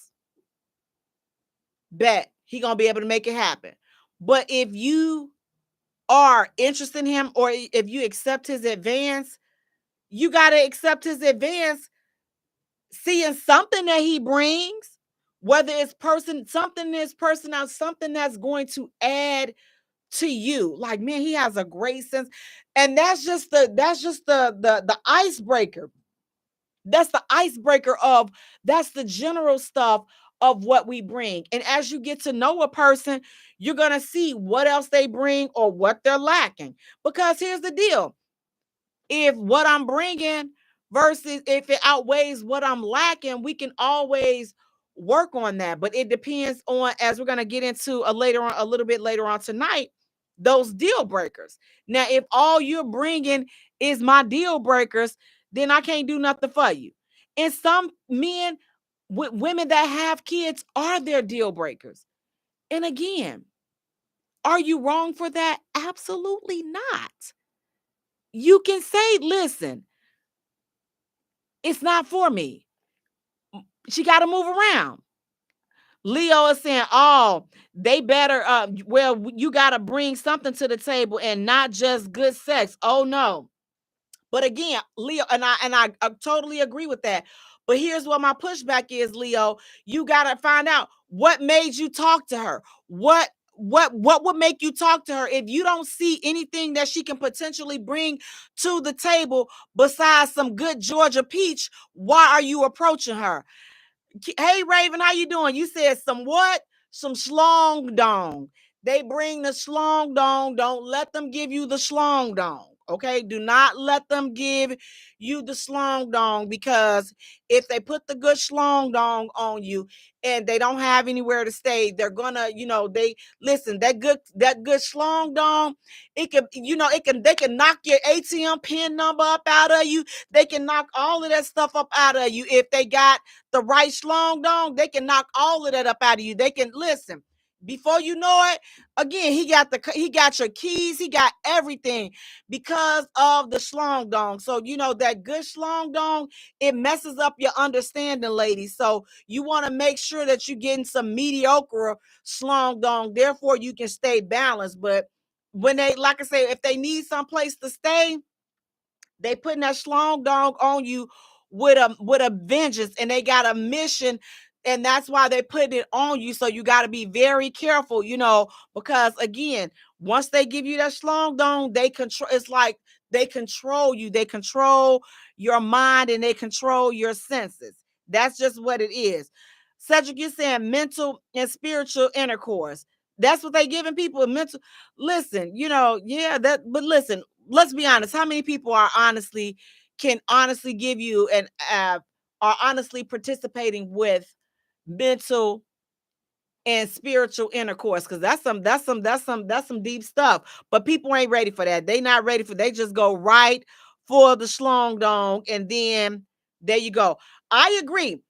Bet he gonna be able to make it happen. But if you are interested in him, or if you accept his advance, you gotta accept his advance, seeing something that he brings, whether it's something that's going to add to you. Like, man, he has a great sense, and that's just the icebreaker. That's the icebreaker of that's the general stuff of what we bring. And as you get to know a person, you're going to see what else they bring or what they're lacking. Because here's the deal. If what I'm bringing versus if it outweighs what I'm lacking, we can always work on that. But it depends on, as we're going to get into a little bit later on tonight, those deal breakers. Now, if all you're bringing is my deal breakers, then I can't do nothing for you. And some men with women that have kids are their deal breakers. And again, are you wrong for that? Absolutely not. You can say, listen, it's not for me. She got to move around. Leo is saying, oh, they better, well, you got to bring something to the table and not just good sex. Oh, no. But again, Leo, and I totally agree with that. But here's what my pushback is, Leo. You got to find out what made you talk to her. What would make you talk to her if you don't see anything that she can potentially bring to the table besides some good Georgia peach? Why are you approaching her? Hey, Raven, how you doing? You said some what? Some schlong dong. They bring the schlong dong. Don't let them give you the schlong dong. Okay, do not let them give you the schlong dong, because if they put the good schlong dong on you and they don't have anywhere to stay, they're gonna, they listen, that good schlong dong, they can knock your ATM pin number up out of you. They can knock all of that stuff up out of you. If they got the right schlong dong, they can knock all of that up out of you. They can, listen, before you know it, again, he got your keys, he got everything because of the schlong dong. So, that good schlong dong, it messes up your understanding, ladies. So you want to make sure that you're getting some mediocre schlong dong. Therefore, you can stay balanced. But when they, like I say, if they need some place to stay, they putting that schlong dong on you with a vengeance, and they got a mission, and that's why they put it on you. So you got to be very careful, because again, once they give you that schlong dong, they control. It's like they control you. They control your mind and they control your senses. That's just what it is. Cedric, you're saying mental and spiritual intercourse. That's what they giving people, mental. Listen, yeah, that. But listen, let's be honest. How many people can honestly give you and are honestly participating with mental and spiritual intercourse? Because that's some deep stuff. But people ain't ready for that. They not ready for. They just go right for the schlong dong, and then there you go. I agree.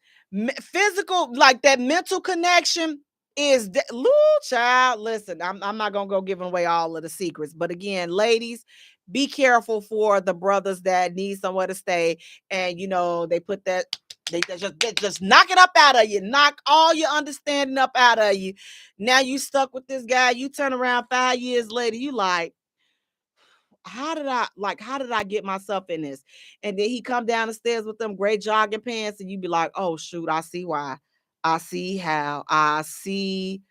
Physical, like that mental connection is little child. Listen, I'm not gonna go giving away all of the secrets, but again, ladies, be careful for the brothers that need somewhere to stay, and they put that. They just knock it up out of you, knock all your understanding up out of you. Now you stuck with this guy. You turn around 5 years later, you like, how did I get myself in this? And then he come down the stairs with them gray jogging pants, and you be like, oh shoot, I see why. I see how. I see.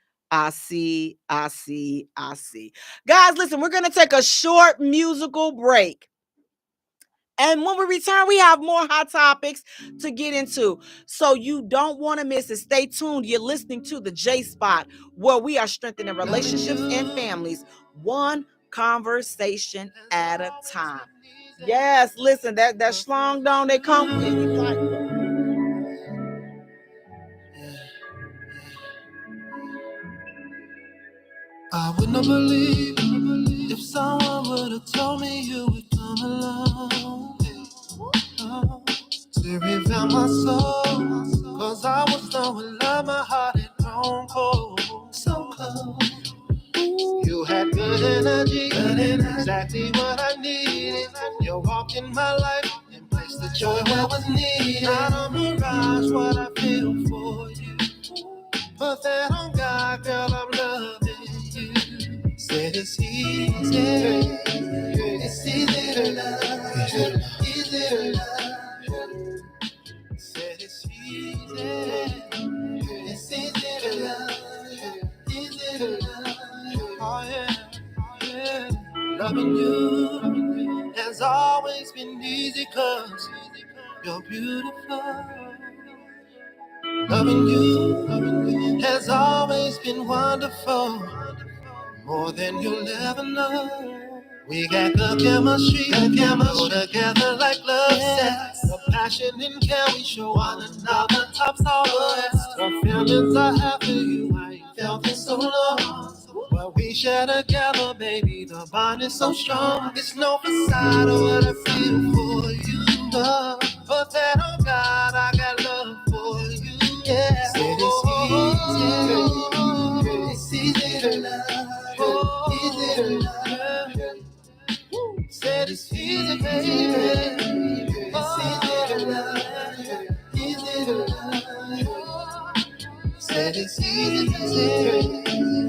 Guys, listen, we're gonna take a short musical break. And when we return, we have more hot topics to get into. So you don't want to miss it. Stay tuned. You're listening to the J Spot, where we are strengthening relationships and families, one conversation at a time. Yes, listen, that schlong dong, they come and you like. I would not believe if someone would have told me you would come along to reveal my soul. Cause I was knowing love, my heart had grown cold. So cold. You had good energy, exactly what I needed. You're walking my life and place the joy where was needed. Not a mirage, what I feel for you. Put that on God, girl, I'm loving you. Said it's easy, it's easy to love, easy to love. Said it's easy, it's easy to love, easy to love. Oh yeah, yeah. Loving you has always been easy 'cause you're beautiful. Loving you has always been wonderful, more than you'll ever know. We got the chemistry, go together like love sex. The passion and care we show one another tops all the rest. The feelings I have for you, I ain't felt in so long. What we share together, baby, the bond is so strong. It's no facade of what I feel for you, love. But that, oh God, I got love for you, yeah. Said it's easy to love, easy to love. Said it's easy, baby. It's easy to love, easy to love. Said it's easy, baby.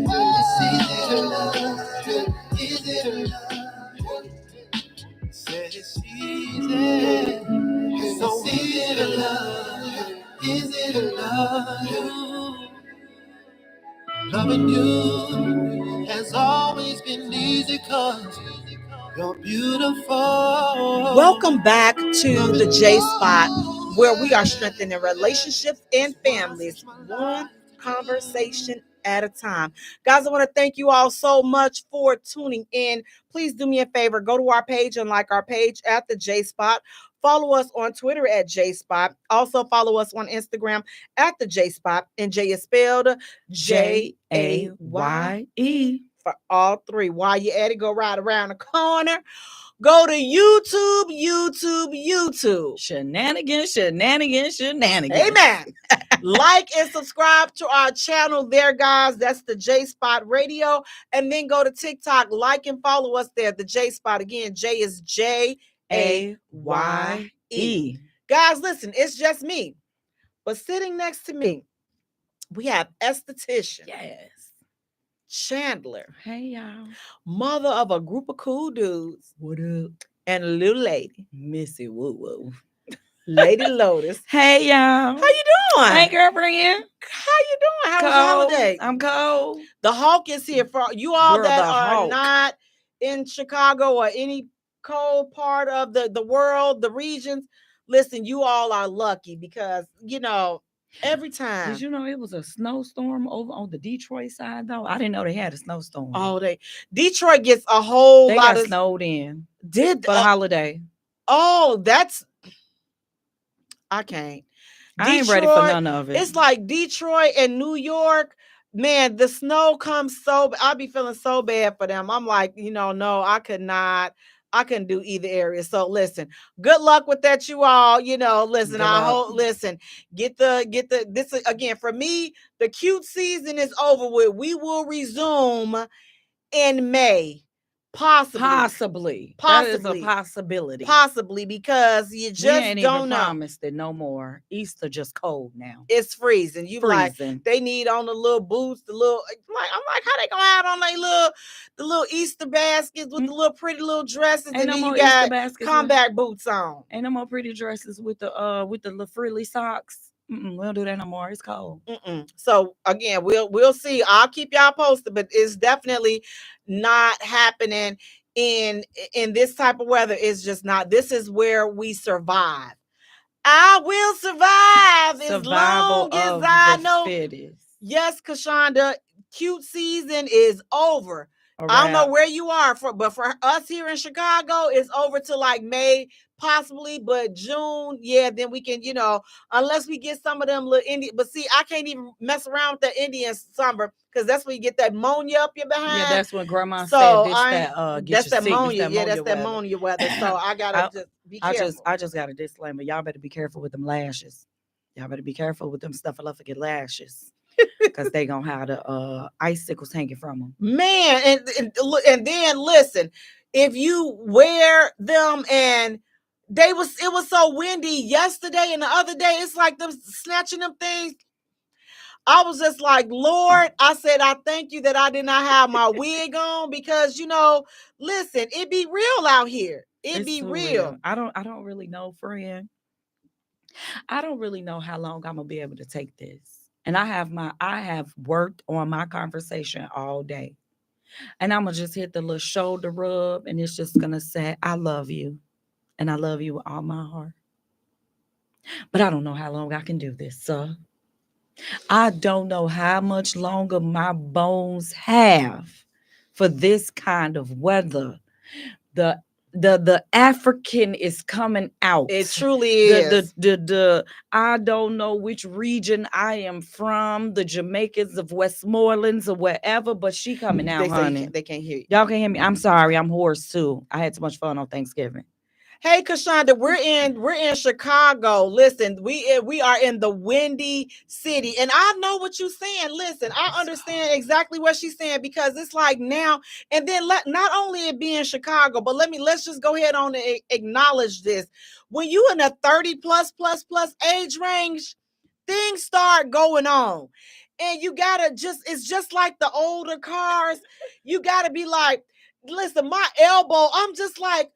It's easy to love, easy to love. Said it's easy, so easy to love, easy to love you. Loving you has always been easy 'cause you're beautiful. Welcome back to the J Spot, where we are strengthening relationships and families, one conversation at a time. Guys, I want to thank you all so much for tuning in. Please do me a favor, go to our page and like our page at the J Spot. Follow us on Twitter at J Spot. Also follow us on Instagram at the J Spot. And Jay is spelled Jaye for all three. While you're at it, go right around the corner. Go to YouTube. Shenanigans. Amen. Like and subscribe to our channel there, guys. That's the J Spot Radio. And then go to TikTok, like and follow us there. The J Spot. Again, Jay is Jaye. Guys, listen, it's just me. But sitting next to me, we have esthetician. Yes. Chandler. Hey, y'all. Mother of a group of cool dudes. What up? And a little lady. Missy woo-woo. Lady Lotus. Hey, y'all. How you doing? Hey, girlfriend. How you doing? How was the holiday? I'm cold. The Hawk is here for you all Girl, that the are Hawk. not in Chicago or any cold part of the world, the regions. Listen, you all are lucky because, you know, every time. Did you know it was a snowstorm over on the Detroit side, though? I didn't know they had a snowstorm. Oh, Detroit gets a whole they lot got of snowed in did for the holiday. Oh, that's I can't. I ain't ready for none of it. It's like Detroit and New York. Man, the snow comes I be feeling so bad for them. I'm like, no, I couldn't do either area. So listen, good luck with that, you all. Listen, get the this again for me, the cute season is over with. We will resume in May. Possibly. That is a possibility. Possibly, because you just ain't don't even know. Promised it no more. Easter just cold now. It's freezing. Freezing. Like they need on the little boots, I'm like, how they gonna have on the little Easter baskets with the little pretty little dresses, Ain't and no then more you got Easter baskets combat boots on. Ain't no more pretty dresses with the little frilly socks. We don't do that no more. It's cold. So again, we'll see. I'll keep y'all posted, but it's definitely not happening in this type of weather. It's just not. This is where we survive. I will survive as long as I know. Fittest. Yes, Kashonda, cute season is over. I don't know where you are, but for us here in Chicago, it's over to like May, possibly, but June, yeah, then we can, unless we get some of them little Indian. But see, I can't even mess around with the Indian summer because that's when you get that ammonia up your behind. Yeah, that's what Grandma said. That's that ammonia. Yeah, that's that ammonia weather. So I gotta just be careful. I just got a disclaimer. Y'all better be careful with them lashes. Y'all better be careful with them snuffleupagus lashes. Because they gonna have the icicles hanging from them. Man, and then listen, if you wear them and it was so windy yesterday and the other day, it's like them snatching them things. I was just like, Lord, I said, I thank you that I did not have my wig on because, listen, it be real out here. It be real. I don't really know, friend. I don't really know how long I'm gonna be able to take this. And I have worked on my conversation all day. And I'm going to just hit the little shoulder rub and it's just going to say, I love you. And I love you with all my heart. But I don't know how long I can do this, sir. I don't know how much longer my bones have for this kind of weather. The the African is coming out. It truly is. The I don't know which region I am from, the Jamaicans of Westmorelands or wherever, but she coming out, honey. They can't hear you. Y'all can hear me. I'm sorry, I'm hoarse too. I had too much fun on Thanksgiving. Hey, Kashonda, we're in Chicago. Listen, we are in the Windy City, and I know what you're saying. Listen, I understand exactly what she's saying, because it's like now and then. Not only it being Chicago, but let's just go ahead on and acknowledge this. When you in a 30 plus age range, things start going on, and you gotta it's just like the older cars. You gotta be like, listen, my elbow. I'm just like,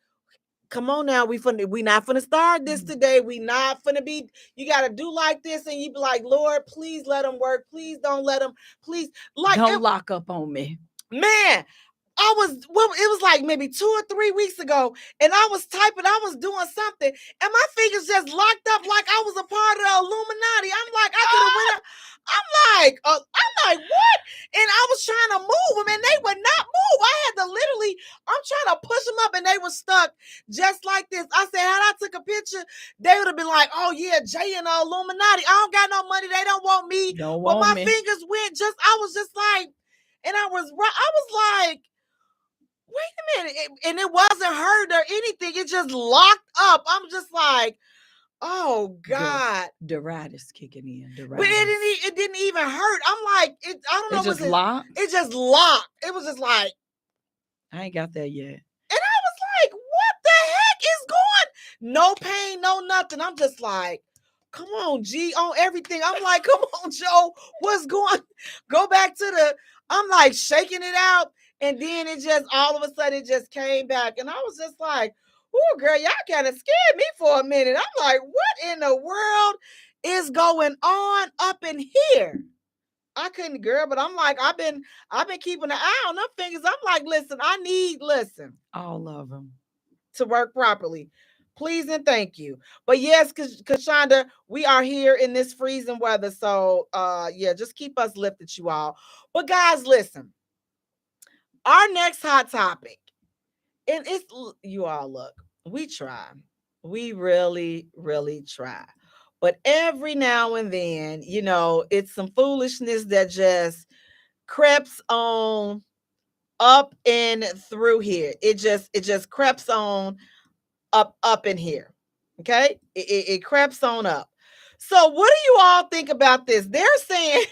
come on now, we not finna start this today. We not finna be, you gotta do like this, and you be like, Lord, please let them work. Please don't let them, please. Like, don't lock up on me. Man, it was like maybe 2 or 3 weeks ago, and I was typing, I was doing something, and my fingers just locked up like I was a part of the Illuminati. I'm like, I could have went up. I'm like, what? And I was trying to move them, and they would not move. I had to literally, I'm trying to push them up, and they were stuck just like this. I said, had I took a picture, they would have been like, oh yeah, Jaye and the Illuminati. I don't got no money. They don't want me. But my fingers went I was just like, and I was like, wait a minute. And it wasn't hurt or anything. It just locked up. I'm just like, oh God. The rat is kicking in. But it didn't even hurt. I'm like, I don't know. It just locked? It just locked. It was just like, I ain't got that yet. And I was like, what the heck is going? No pain, no nothing. I'm just like, come on, G, on everything. I'm like, come on, Joe. What's going? Go back to I'm like shaking it out. And then it just, all of a sudden, it just came back. And I was just like, oh, girl, y'all kind of scared me for a minute. I'm like, what in the world is going on up in here? I couldn't, girl, but I'm like, I've been keeping an eye on them fingers. I'm like, listen, all of them to work properly. Please and thank you. But yes, Kashonda, we are here in this freezing weather. So, yeah, just keep us lifted, you all. But guys, listen. Our next hot topic, and it's, you all, look, we try. We really, really try. But every now and then, it's some foolishness that just creeps on up and through here. It just creeps on up in here. Okay? It creeps on up. So what do you all think about this? They're saying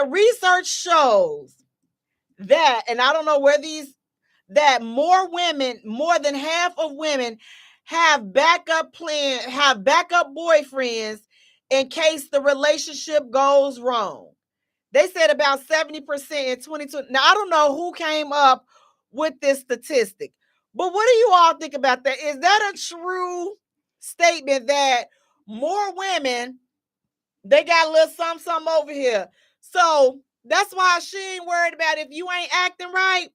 research shows that, and I don't know where that more than half of women have backup boyfriends in case the relationship goes wrong. They said about 70% in 2020. Now, I don't know who came up with this statistic, but what do you all think about that? Is that a true statement that more women, they got a little something over here? So that's why she ain't worried about if you ain't acting right.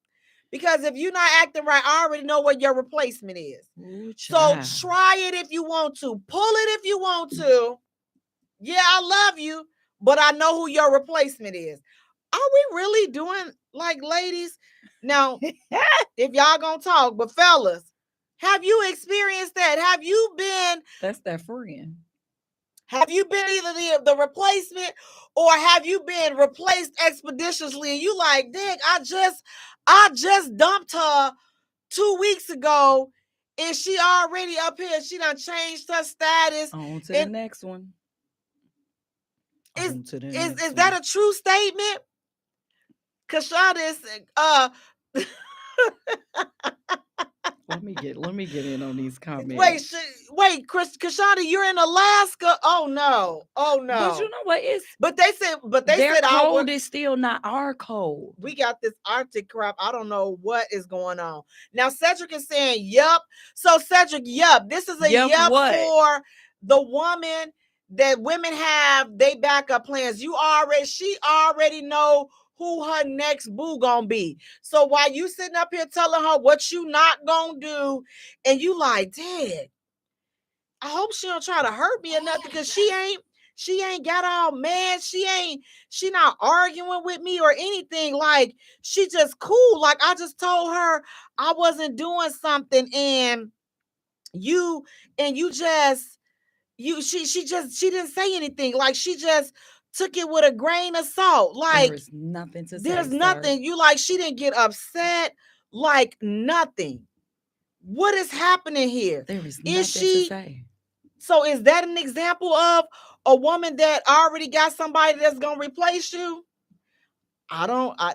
Because if you're not acting right, I already know what your replacement is. Ooh, so try it if you want to. Pull it if you want to. Yeah, I love you, but I know who your replacement is. Are we really doing, like, ladies? Now, if y'all gonna talk, but fellas, have you experienced that? Have you been? That's that friend. Have you been either the replacement, or have you been replaced expeditiously? And you like, dang, I just dumped her 2 weeks ago, and she already up here. She done changed her status. On to the next one. Is that a true statement? Kashonda is Let me get in on these comments. Wait, Kashonda, you're in Alaska. Oh no. But you know what? But they said their cold is still not our cold. We got this Arctic crap. I don't know what is going on. Now Cedric is saying, "Yup." So Cedric, yup. This is a yup for the woman that women have. They backup plans. She already know who her next boo gonna be. So while you sitting up here telling her what you not gonna do, and you like, dad, I hope she don't try to hurt me or nothing, because she ain't She ain't got all mad. She not arguing with me or anything. Like, she just cool. Like, I just told her I wasn't doing something, and you just she didn't say anything. Like, she just took it with a grain of salt. Like, there's nothing to say. there's nothing. Sir. You like, she didn't get upset. Like, nothing. What is happening here? There is nothing to say. So is that an example of a woman that already got somebody that's gonna replace you? I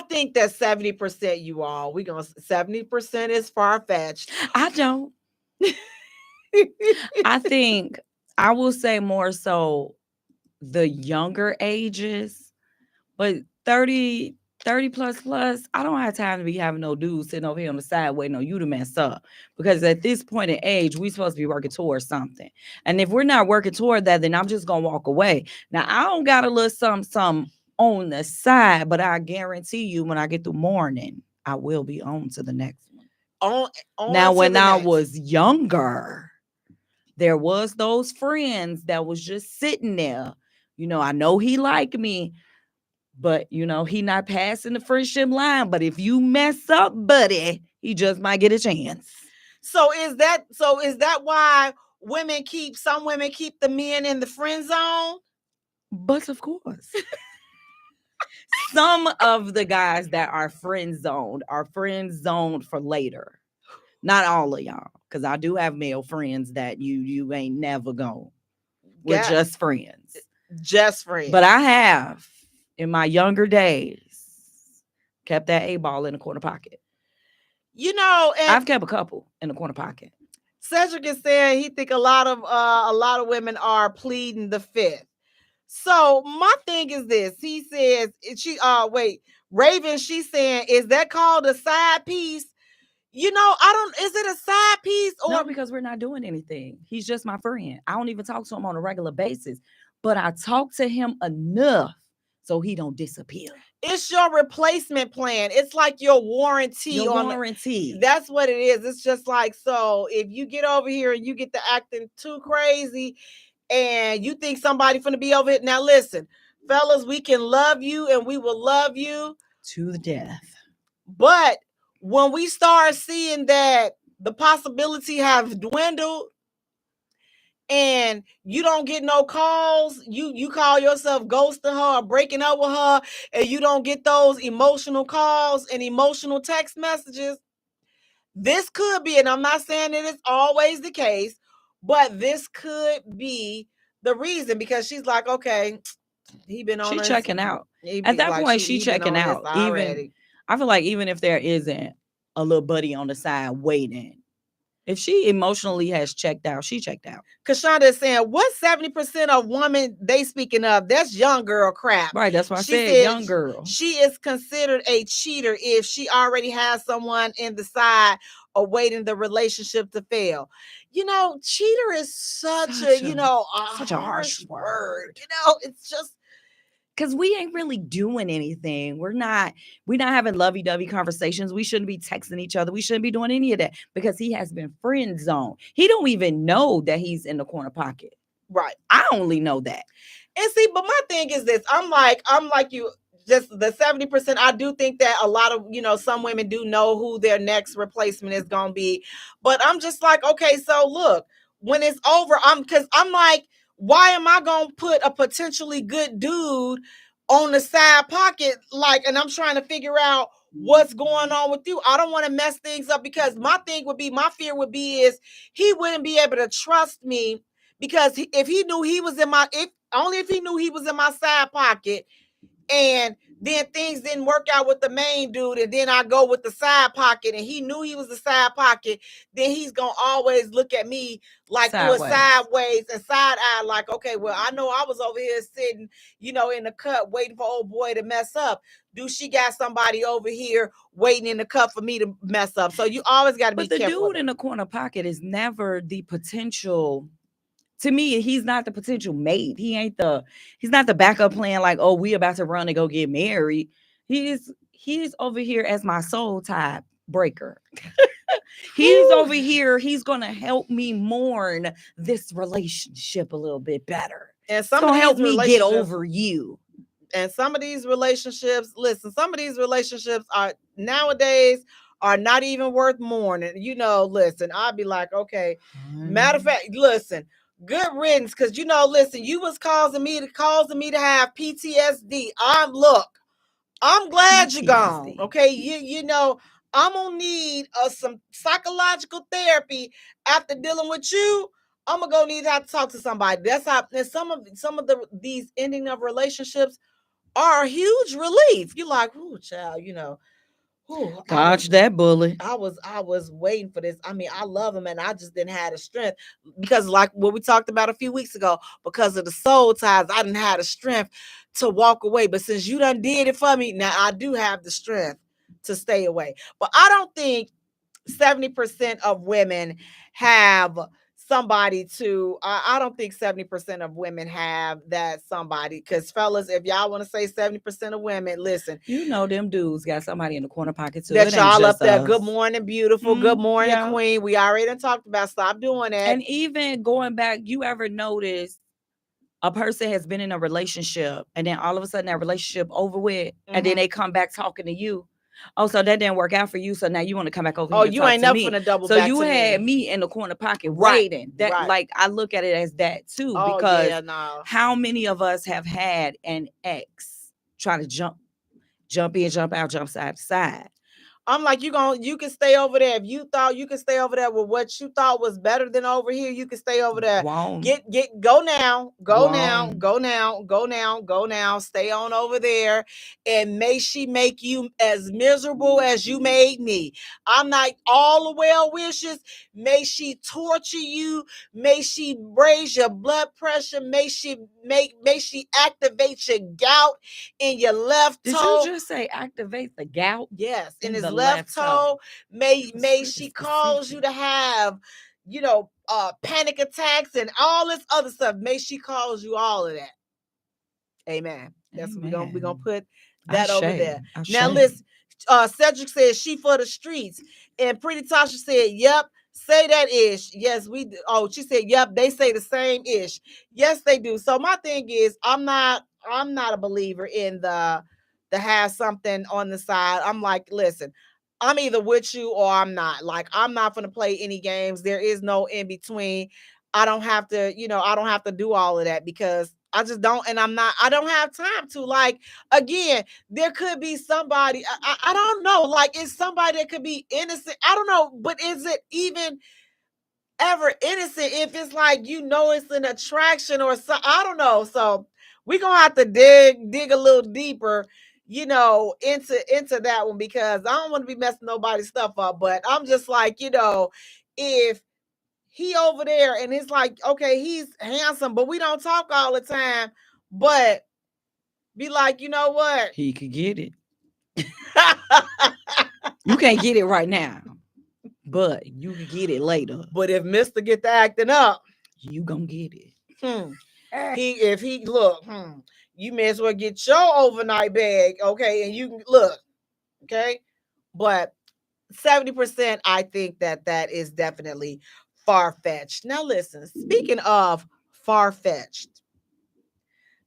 think that 70%, you all, 70% is far-fetched. I don't. I think I will say more so the younger ages, but 30 plus, I don't have time to be having no dudes sitting over here on the side waiting on you to mess up. Because at this point in age, we supposed to be working towards something. And if we're not working toward that, then I'm just going to walk away. Now, I don't got a little something on the side, but I guarantee you when I get through morning, I will be on to the next one. Now, when I was younger, there was those friends that was just sitting there. You know, I know he like me, but, you know, he not passing the friendship line. But if you mess up, buddy, he just might get a chance. So is that why some women keep the men in the friend zone? But of course. Some of the guys that are friend zoned for later. Not all of y'all, because I do have male friends that you ain't never gone. We're just friends. Just friends. But I have, in my younger days, kept that A-ball in the corner pocket. You know, and I've kept a couple in the corner pocket. Cedric is saying he think a lot of women are pleading the fifth. So my thing is this. He says Raven, she's saying, is that called a side piece? You know, is it a side piece? Or no, because we're not doing anything. He's just my friend. I don't even talk to him on a regular basis, but I talk to him enough so he don't disappear. It's your replacement plan. It's like your warranty. That's what it is. It's just like, so if you get over here and you get to acting too crazy and you think somebody finna be over here. Now listen, fellas, we can love you and we will love you to the death. But when we start seeing that the possibility have dwindled and you don't get no calls, you call yourself ghosting her or breaking up with her, and you don't get those emotional calls and emotional text messages, this could be, and I'm not saying that it's always the case, but this could be the reason, because she's like, okay, he been on. She's checking out. At that point, she checking out. Even I feel like even if there isn't a little buddy on the side waiting, if she emotionally has checked out, she checked out. Kashonda is saying, what 70% of women they speaking of? That's young girl crap. Right, that's why I said young girl. She is considered a cheater if she already has someone in the side awaiting the relationship to fail. You know, cheater is such a harsh word. You know, it's just because we ain't really doing anything. We're not having lovey-dovey conversations. We shouldn't be texting each other. We shouldn't be doing any of that because he has been friend zoned. He don't even know that he's in the corner pocket. Right. I only know that. And see, but my thing is this. I'm like you, just the 70%. I do think that a lot of, some women do know who their next replacement is going to be. But I'm just like, okay, so look, when it's over, I'm like, why am I going to put a potentially good dude on the side pocket? Like, and I'm trying to figure out what's going on with you. I don't want to mess things up, because my fear would be is he wouldn't be able to trust me, because if he knew he was in my side pocket, and then things didn't work out with the main dude, and then I go with the side pocket, and he knew he was the side pocket, then he's going to always look at me like sideways and side eye, like, okay, well, I know I was over here sitting, in the cut waiting for old boy to mess up. Do she got somebody over here waiting in the cut for me to mess up? So you always got to be careful. But the dude in the corner pocket is never the potential. To me, he's not the potential mate. He's not the backup plan like, oh, we about to run and go get married. He's over here as my soul tie breaker. He's over here. He's going to help me mourn this relationship a little bit better. And It's some going of to these help me get relationships, over you. and some of these relationships, listen, some of these relationships are nowadays are not even worth mourning. You know, listen, I'd be like, okay, matter of fact, listen, good riddance, because you know, listen, you was causing me to have PTSD. I'm glad you're gone. PTSD. Okay, you know, I'm gonna need some psychological therapy after dealing with you. I'm gonna go need to have to talk to somebody. That's how. And some of these ending of relationships are a huge relief. You're like, ooh, child, you know, ooh, Dodge that bullet. I was waiting for this. I mean, I love him, and I just didn't have the strength because, like what we talked about a few weeks ago, because of the soul ties, I didn't have the strength to walk away. But since you done did it for me, now I do have the strength to stay away. But I don't think 70% of women have somebody to I don't think 70% of women have that somebody, because fellas, if y'all want to say 70% of women, listen, you know them dudes got somebody in the corner pocket too. that y'all up there. Us. Good morning, beautiful. Good morning, queen. We already done talked about, stop doing that. And even going back, you ever notice a person has been in a relationship and then all of a sudden that relationship over with, and then they come back talking to you. Oh, so that didn't work out for you. So now you want to come back over here and you talk ain't to never me. finna double so back you to had me in the corner pocket waiting. That like I look at it as that too, because how many of us have had an ex try to jump in, jump out, jump side to side? I'm like, you can stay over there. If you thought you could stay over there with what you thought was better than over here, you can stay over there. Go now, stay on over there, and may she make you as miserable as you made me. I'm like, all the well wishes. May she torture you. May she raise your blood pressure. May she activate your gout in your left toe. Did you just say activate the gout? Yes, in his left toe. May she cause you to have, you know, panic attacks and all this other stuff. May she cause you all of that. Amen. That's what we're gonna put that over there. Now listen, Cedric says she for the streets, and Pretty Tasha said, "Yep, say that ish." Yes, we. She said, "Yep, they say the same ish." Yes, they do. So my thing is, I'm not a believer in the have something on the side. I'm like, listen, I'm either with you or I'm not. Like, I'm not gonna play any games. There is no in between. I don't have to, I don't have to do all of that because I just don't, and I don't have time to. Like, again, there could be somebody, I don't know, like, it's somebody that could be innocent. I don't know, but is it even ever innocent if it's like, it's an attraction or something? I don't know. So we're going to have to dig a little deeper, into that one, because I don't want to be messing nobody's stuff up. But I'm just like, if he over there and it's like, okay, he's handsome, but we don't talk all the time, but be like, you know what? He could get it. You can't get it right now, but you can get it later. But if Mr. get to acting up, you gonna get it. If he look, you may as well get your overnight bag, okay? And you can look, okay? But 70%, I think that is definitely far-fetched. Now listen, speaking of far-fetched,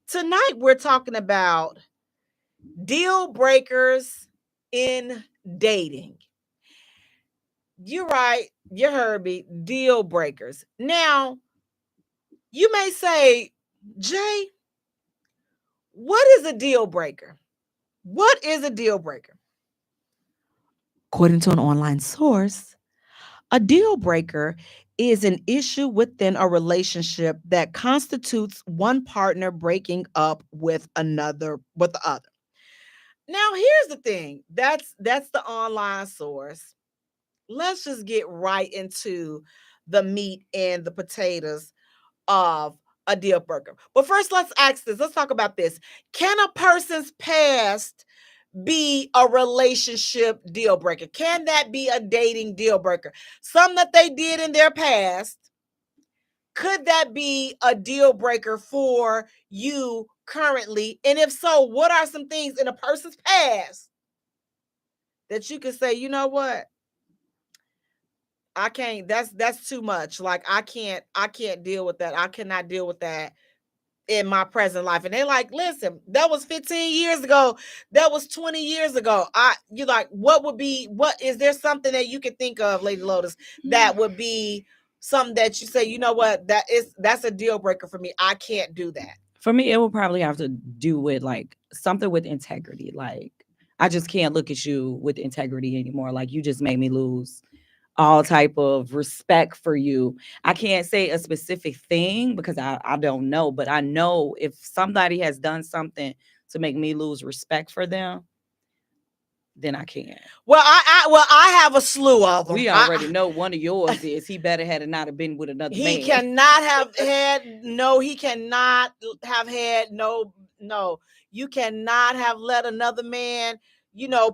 tonight we're talking about deal breakers in dating. You're right, you heard me, deal breakers. Now, you may say, Jay, what is a deal breaker? What is a deal breaker? According to an online source, a deal breaker is an issue within a relationship that constitutes one partner breaking up with the other. Now, here's the thing. That's the online source. Let's just get right into the meat and the potatoes of a deal breaker. But first, let's ask this. Let's talk about this. Can a person's past be a relationship deal breaker? Can that be a dating deal breaker? Something that they did in their past, could that be a deal breaker for you currently? And if so, what are some things in a person's past that you could say, you know what? I can't. That's too much. Like I can't deal with that. I cannot deal with that in my present life. And they're like, listen, that was 15 years ago. That was 20 years ago. You like, what is there something that you can think of, Lady Lotus, that would be something that you say, you know what, that's a deal breaker for me. I can't do that. For me, it will probably have to do with like something with integrity. Like I just can't look at you with integrity anymore. Like you just made me lose all type of respect for you. I can't say a specific thing because I don't know, but I know if somebody has done something to make me lose respect for them, then I can't. Well, I have a slew of them. We already know one of yours is he better had it not have been with another man. He cannot have had no. He cannot have had no. You cannot have let another man,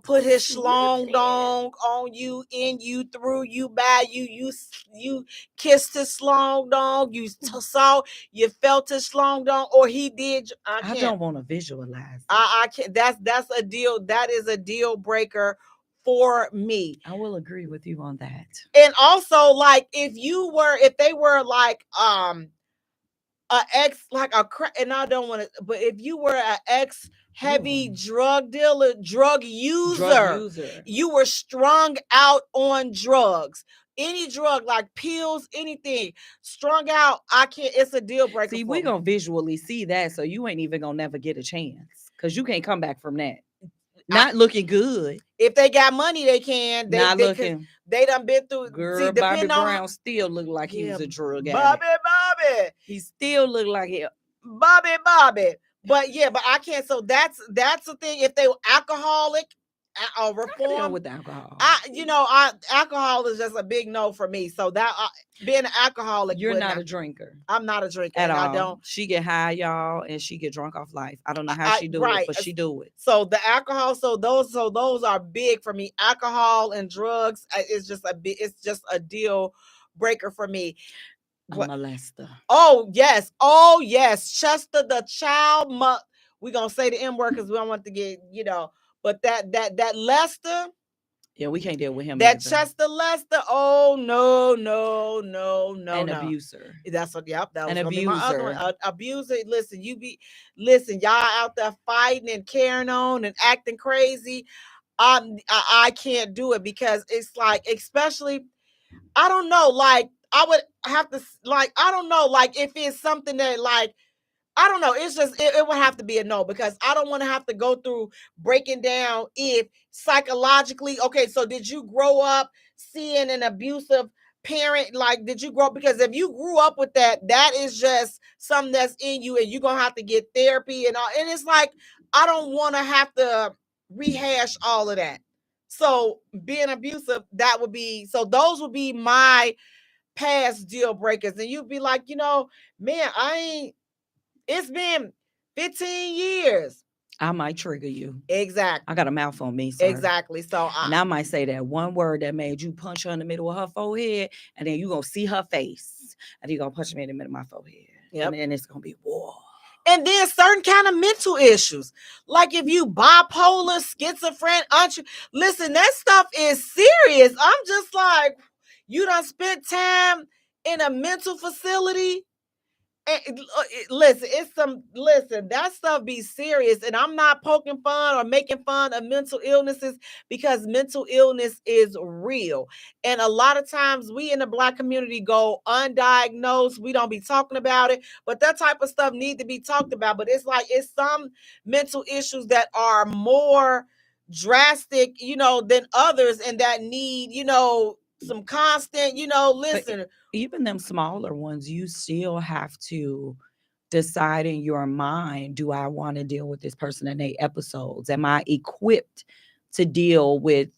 put his schlong dong on you, in you, through you, by you. You kissed his schlong dong. You saw, you felt his schlong dong, or he did. I don't want to visualize. I can't. That's a deal. That is a deal breaker for me. I will agree with you on that. And also, like, if they were like a ex, like and I don't want to, but if you were an ex heavy drug dealer, drug user, you were strung out on drugs, any drug like pills, anything, strung out. I can't. It's a deal breaker. See, we're gonna visually see that, so you ain't even gonna never get a chance because you can't come back from that. Not looking good. If they got money, they can. Not looking. They done been through. Girl, Bobby Brown still look like he was a drug addict. Bobby. He still look like it. Bobby. But yeah, but I can't. So that's the thing. If they were alcoholic, reform with alcohol. Alcohol is just a big no for me. So that being an alcoholic, you're not a drinker. I'm not a drinker at all. I don't. She get high, y'all, and she get drunk off life. I don't know how she do it, but she do it. So the alcohol, so those are big for me. Alcohol and drugs is just a deal breaker for me. A molester. Oh yes, Chester the child. We gonna say the M word because we don't want to get But that Lester, yeah, we can't deal with him. That either. Chester Lester, oh no, an abuser. That's what. Yep, that was an gonna abuser. Be my other one. Abuser. Listen, y'all out there fighting and carrying on and acting crazy. I can't do it because it's like, especially, I don't know, like I would have to, like, I don't know, like if it's something that, like, I don't know. It's just, it would have to be a no, because I don't want to have to go through breaking down if psychologically, okay, so did you grow up seeing an abusive parent? Like, did you grow up? Because if you grew up with that, that is just something that's in you, and you're going to have to get therapy and all. And it's like, I don't want to have to rehash all of that. So being abusive, those would be my past deal breakers. And you'd be like, man, it's been 15 years. I might trigger you. Exactly. I got a mouth on me, sir. Exactly. So and I might say that one word that made you punch her in the middle of her forehead, and then you're going to see her face, and you're going to punch me in the middle of my forehead. Yep. And then it's going to be war. And then certain kind of mental issues, like if you bipolar, schizophrenic, listen, that stuff is serious. I'm just like, you done spent time in a mental facility. And listen, that stuff be serious. And I'm not poking fun or making fun of mental illnesses, because mental illness is real. And a lot of times we in the Black community go undiagnosed. We don't be talking about it, but that type of stuff need to be talked about. But it's like, it's some mental issues that are more drastic, than others, and that need, some constant, listen. But even them smaller ones, you still have to decide in your mind, do I want to deal with this person in 8 episodes? Am I equipped to deal with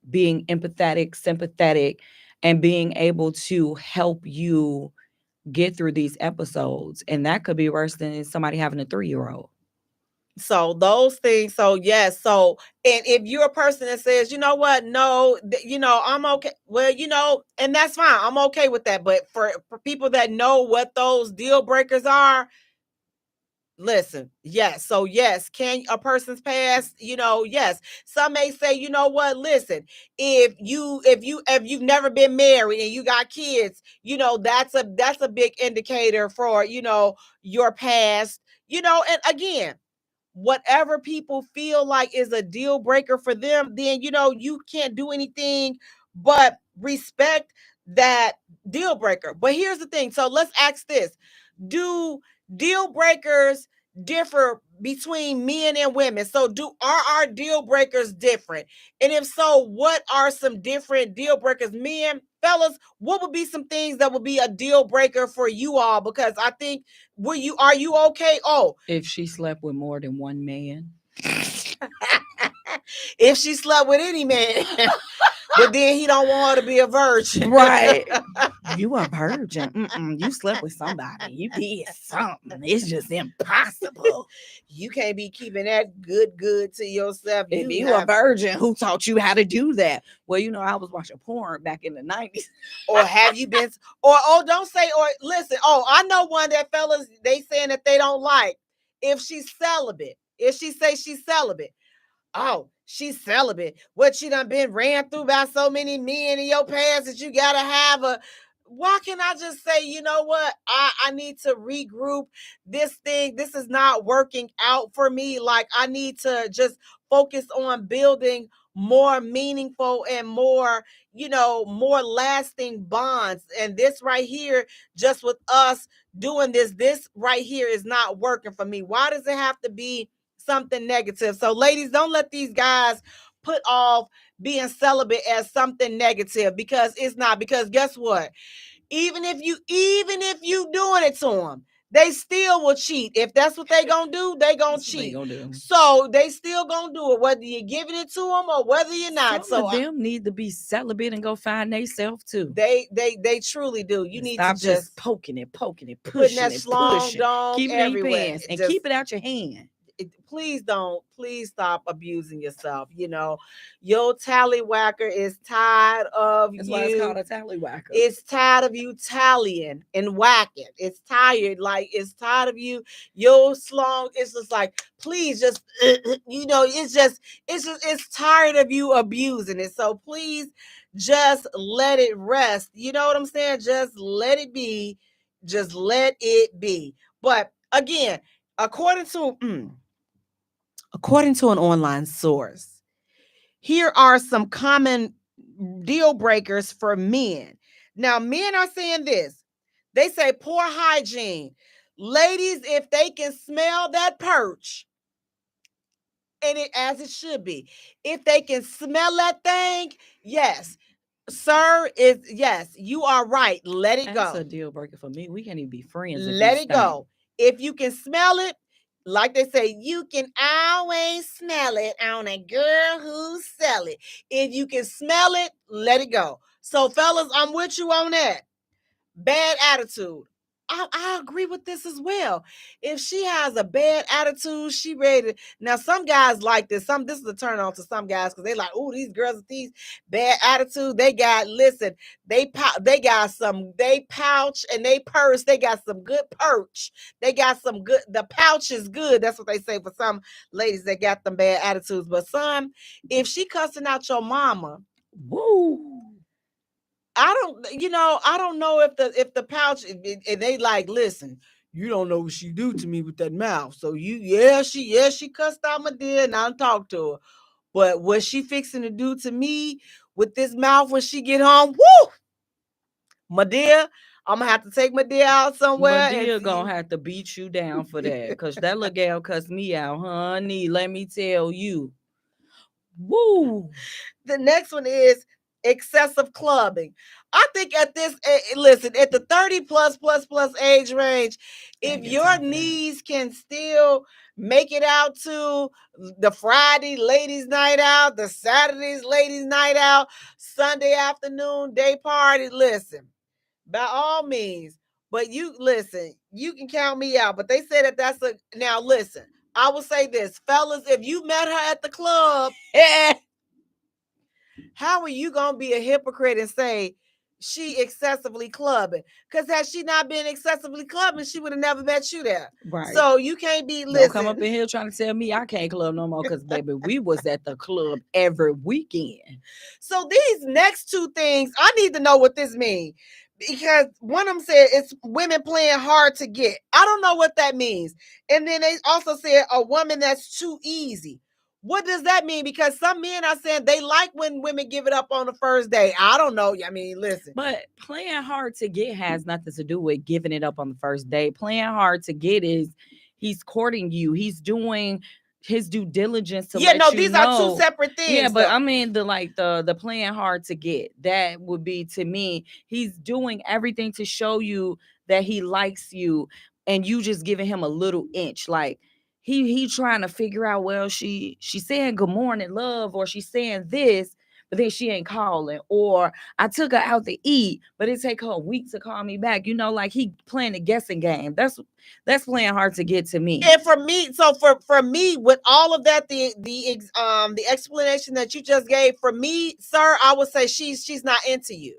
being empathetic, sympathetic, and being able to help you get through these episodes? And that could be worse than somebody having a 3-year-old. So those things. So yes. So, and if you're a person that says, you know what, no, I'm okay. Well, and that's fine. I'm okay with that. But for people that know what those deal breakers are, Listen, yes. So yes, can a person's past, yes. Some may say, you know what, listen, if you've never been married and you got kids, that's a big indicator for, your past, and again, whatever people feel like is a deal breaker for them, then you can't do anything but respect that deal breaker. But here's the thing. So let's ask this. Do deal breakers differ between men and women? So are our deal breakers different? And if so, what are some different deal breakers? Men, fellas, what would be some things that would be a deal breaker for you all? Because I think, are you okay? Oh, If she slept with more than one man. if she slept with any man, but then he don't want her to be a virgin. Right. You a virgin. You slept with somebody. You did something. It's just impossible. You can't be keeping that good to yourself. If you a virgin, who taught you how to do that? Well, I was watching porn back in the 90s. Or have you been, don't say, or listen, I know one that fellas, they saying that they don't like. If she's celibate, if she say she's celibate, she's celibate. What, she done been ran through by so many men in your past that you gotta have a. Why can I just say, you know what? I need to regroup this thing. This is not working out for me. Like, I need to just focus on building more meaningful and more, more lasting bonds. And this right here, just with us doing this right here is not working for me. Why does it have to be something negative? So ladies, don't let these guys put off being celibate as something negative, because it's not. Because guess what? Even if you doing it to them, they still will cheat. If that's what they gonna do, they gonna cheat. So they still gonna do it, whether you're giving it to them or whether you're not. Some of them need to be celibate and go find themselves too. They truly do. You need stop to just poking it, pushing that schlong dong keep it everywhere. in your pants and keep it out your hand. Please stop abusing yourself. Your tallywhacker is tired of That's you. why it's called a tallywhacker. It's tired of you tallying and whacking. It's tired. Like, it's tired of you. Your slong. It's just like, please just, it's tired of you abusing it. So please just let it rest. You know what I'm saying? Just let it be. Just let it be. But again, according to an online source, here are some common deal breakers for men. Now, men are saying this. They say poor hygiene. Ladies, if they can smell that perch, and as it should be, if they can smell that thing, yes, sir, yes, you are right. Let it go. That's a deal breaker for me. We can't even be friends. Let it go. If you can smell it, like they say, you can always smell it on a girl who sell it. If you can smell it, let it go. So, fellas, I'm with you on that. Bad attitude. I agree with this as well. If she has a bad attitude, she ready to, now some guys like this. This is a turn on to some guys, because they like, oh, these girls with these bad attitude. They got they pouch and they purse. They got some good perch. They got some good, the pouch is good. That's what they say for some ladies that got them bad attitudes. But some, if she cussing out your mama, woo. I don't know if the pouch, and they like, listen, you don't know what she do to me with that mouth. So she cussed out my dear, and I don't talk to her. But what she fixing to do to me with this mouth when she get home, woo! My dear, I'm gonna have to take my dear out somewhere. My dear gonna have to beat you down for that, because that little gal cussed me out, honey. Let me tell you. Woo! The next one is excessive clubbing. I think at this, listen, at the 30 plus age range, if your knees can still make it out to the Friday ladies night out, the Saturdays ladies night out, Sunday afternoon day party, listen, by all means. But you can count me out. But they say that now listen, I will say this, fellas, if you met her at the club, how are you gonna be a hypocrite and say she excessively clubbing. Because had she not been excessively clubbing, she would have never met you there. Right. So you can't be Don't come up in here trying to tell me I can't club no more, because baby, we was at the club every weekend. So these next two things, I need to know what this means. Because one of them said it's women playing hard to get. I don't know what that means. And then they also said a woman that's too easy. What does that mean? Because some men are saying they like when women give it up on the first day. I don't know. I mean, listen. But playing hard to get has nothing to do with giving it up on the first day. Playing hard to get is he's courting you. He's doing his due diligence to let you these know. are two separate things. Yeah, but I mean the playing hard to get, that would be, to me, he's doing everything to show you that he likes you, and you just giving him a little inch. Like he trying to figure out, well, she's saying good morning, love, or she's saying this, but then she ain't calling, or I took her out to eat, but it take her a week to call me back. You know, like he playing a guessing game. That's playing hard to get to me. And for me, so for me, with all of that, the explanation that you just gave, for me, sir, I would say she's not into you.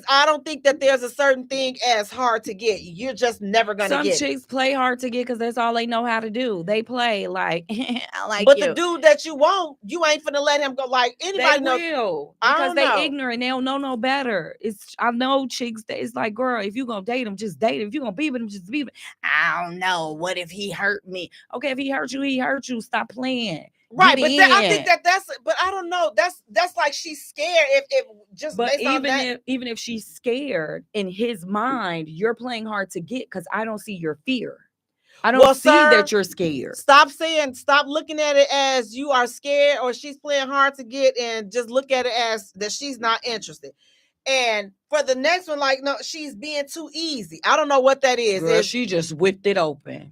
I don't think that there's a certain thing as hard to get. You're just never gonna get. Some chicks play hard to get because that's all they know how to do. They play like I like but you. the dude that you want, you ain't finna let him go. Like anybody will, because they ignorant. They don't know no better. I know chicks that it's like, girl, if you gonna date him, just date him. If you gonna be with him, just be with him. I don't know. What if he hurt me? Okay, if he hurt you, he hurt you. Stop playing. Right, but I think that's. But I don't know. That's like she's scared. If just but based on that. even if she's scared, in his mind, you're playing hard to get because I don't see your fear. I don't see that you're scared. Stop looking at it as you are scared or she's playing hard to get, and just look at it as that she's not interested. And for the next one, like, no, she's being too easy. I don't know what that is. Girl, she just whipped it open.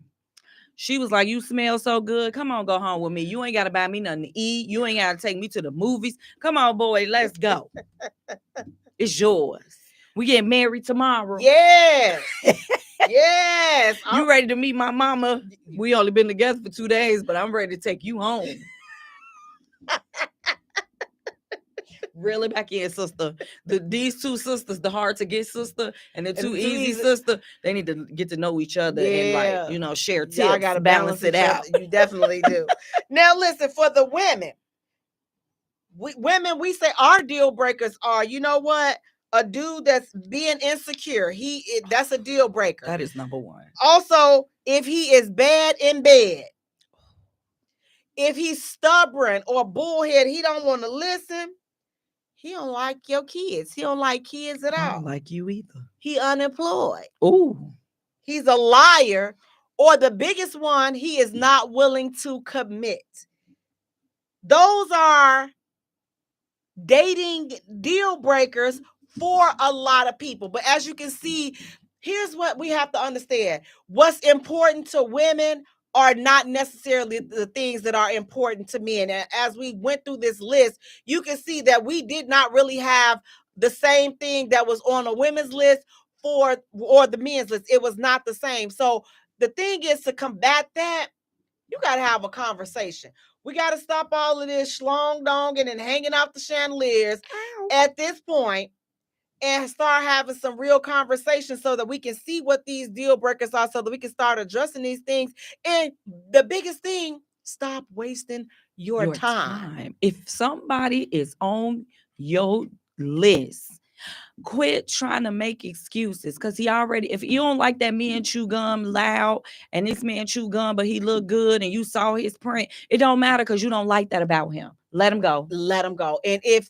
She was like, you smell so good. Come on, go home with me. You ain't got to buy me nothing to eat. You ain't got to take me to the movies. Come on, boy, let's go. It's yours. We get married tomorrow. Yes. Yes. You ready to meet my mama? We only been together for 2 days, but I'm ready to take you home. Reel it back in, sister. These two sisters, the hard to get sister and the too easy sister, they need to get to know each other and, like, share tips. I gotta balance it out. You definitely do. Now, listen, for the women, we say our deal breakers are, you know what? A dude that's being insecure. That's a deal breaker. That is number one. Also, if he is bad in bed, if he's stubborn or bullhead, he don't want to listen. He don't like your kids. He don't like kids at all. I don't like you either. He unemployed. Ooh. He's a liar. Or the biggest one, he is not willing to commit. Those are dating deal breakers for a lot of people. But as you can see, here's what we have to understand. What's important to women are not necessarily the things that are important to men. And as we went through this list, you can see that we did not really have the same thing that was on a women's list or the men's list. It was not the same. So the thing is, to combat that, you got to have a conversation. We got to stop all of this schlong-donging and hanging out the chandeliers at this point and start having some real conversation so that we can see what these deal breakers are, so that we can start addressing these things. And the biggest thing, stop wasting your time. If somebody is on your list, quit trying to make excuses, because if you don't like that man chew gum loud and this man chew gum but he look good and you saw his print, it don't matter, because you don't like that about him. Let him go. And if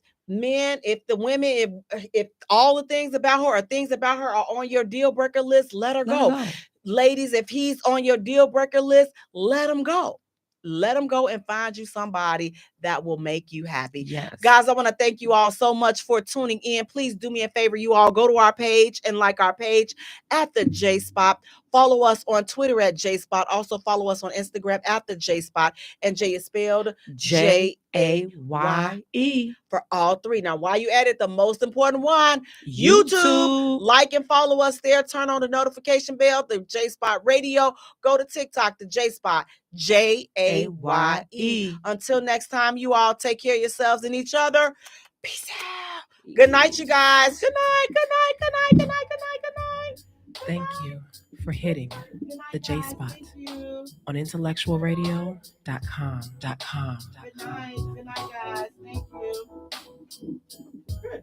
the women, if all the things about her are on your deal breaker list, let her go. Ladies, if he's on your deal breaker list, let him go. Let him go and find you somebody that will make you happy. Yes. Guys, I want to thank you all so much for tuning in. Please do me a favor. You all go to our page and like our page at the J Spot. Follow us on Twitter at J Spot. Also follow us on Instagram at the J Spot. And Jay is spelled Jaye for all three. Now, while you at it, the most important one, YouTube. Like and follow us there. Turn on the notification bell, the J Spot Radio. Go to TikTok, the J Spot, Jaye. Until next time, you all take care of yourselves and each other. Peace out. Good night, you guys. Good night. Good night. Good night. Good night. Good night. Good night. Thank you for hitting Good night, the J guys. spot Thank you. on IntellectualRadio.com. Good night. Good night, guys. Thank you.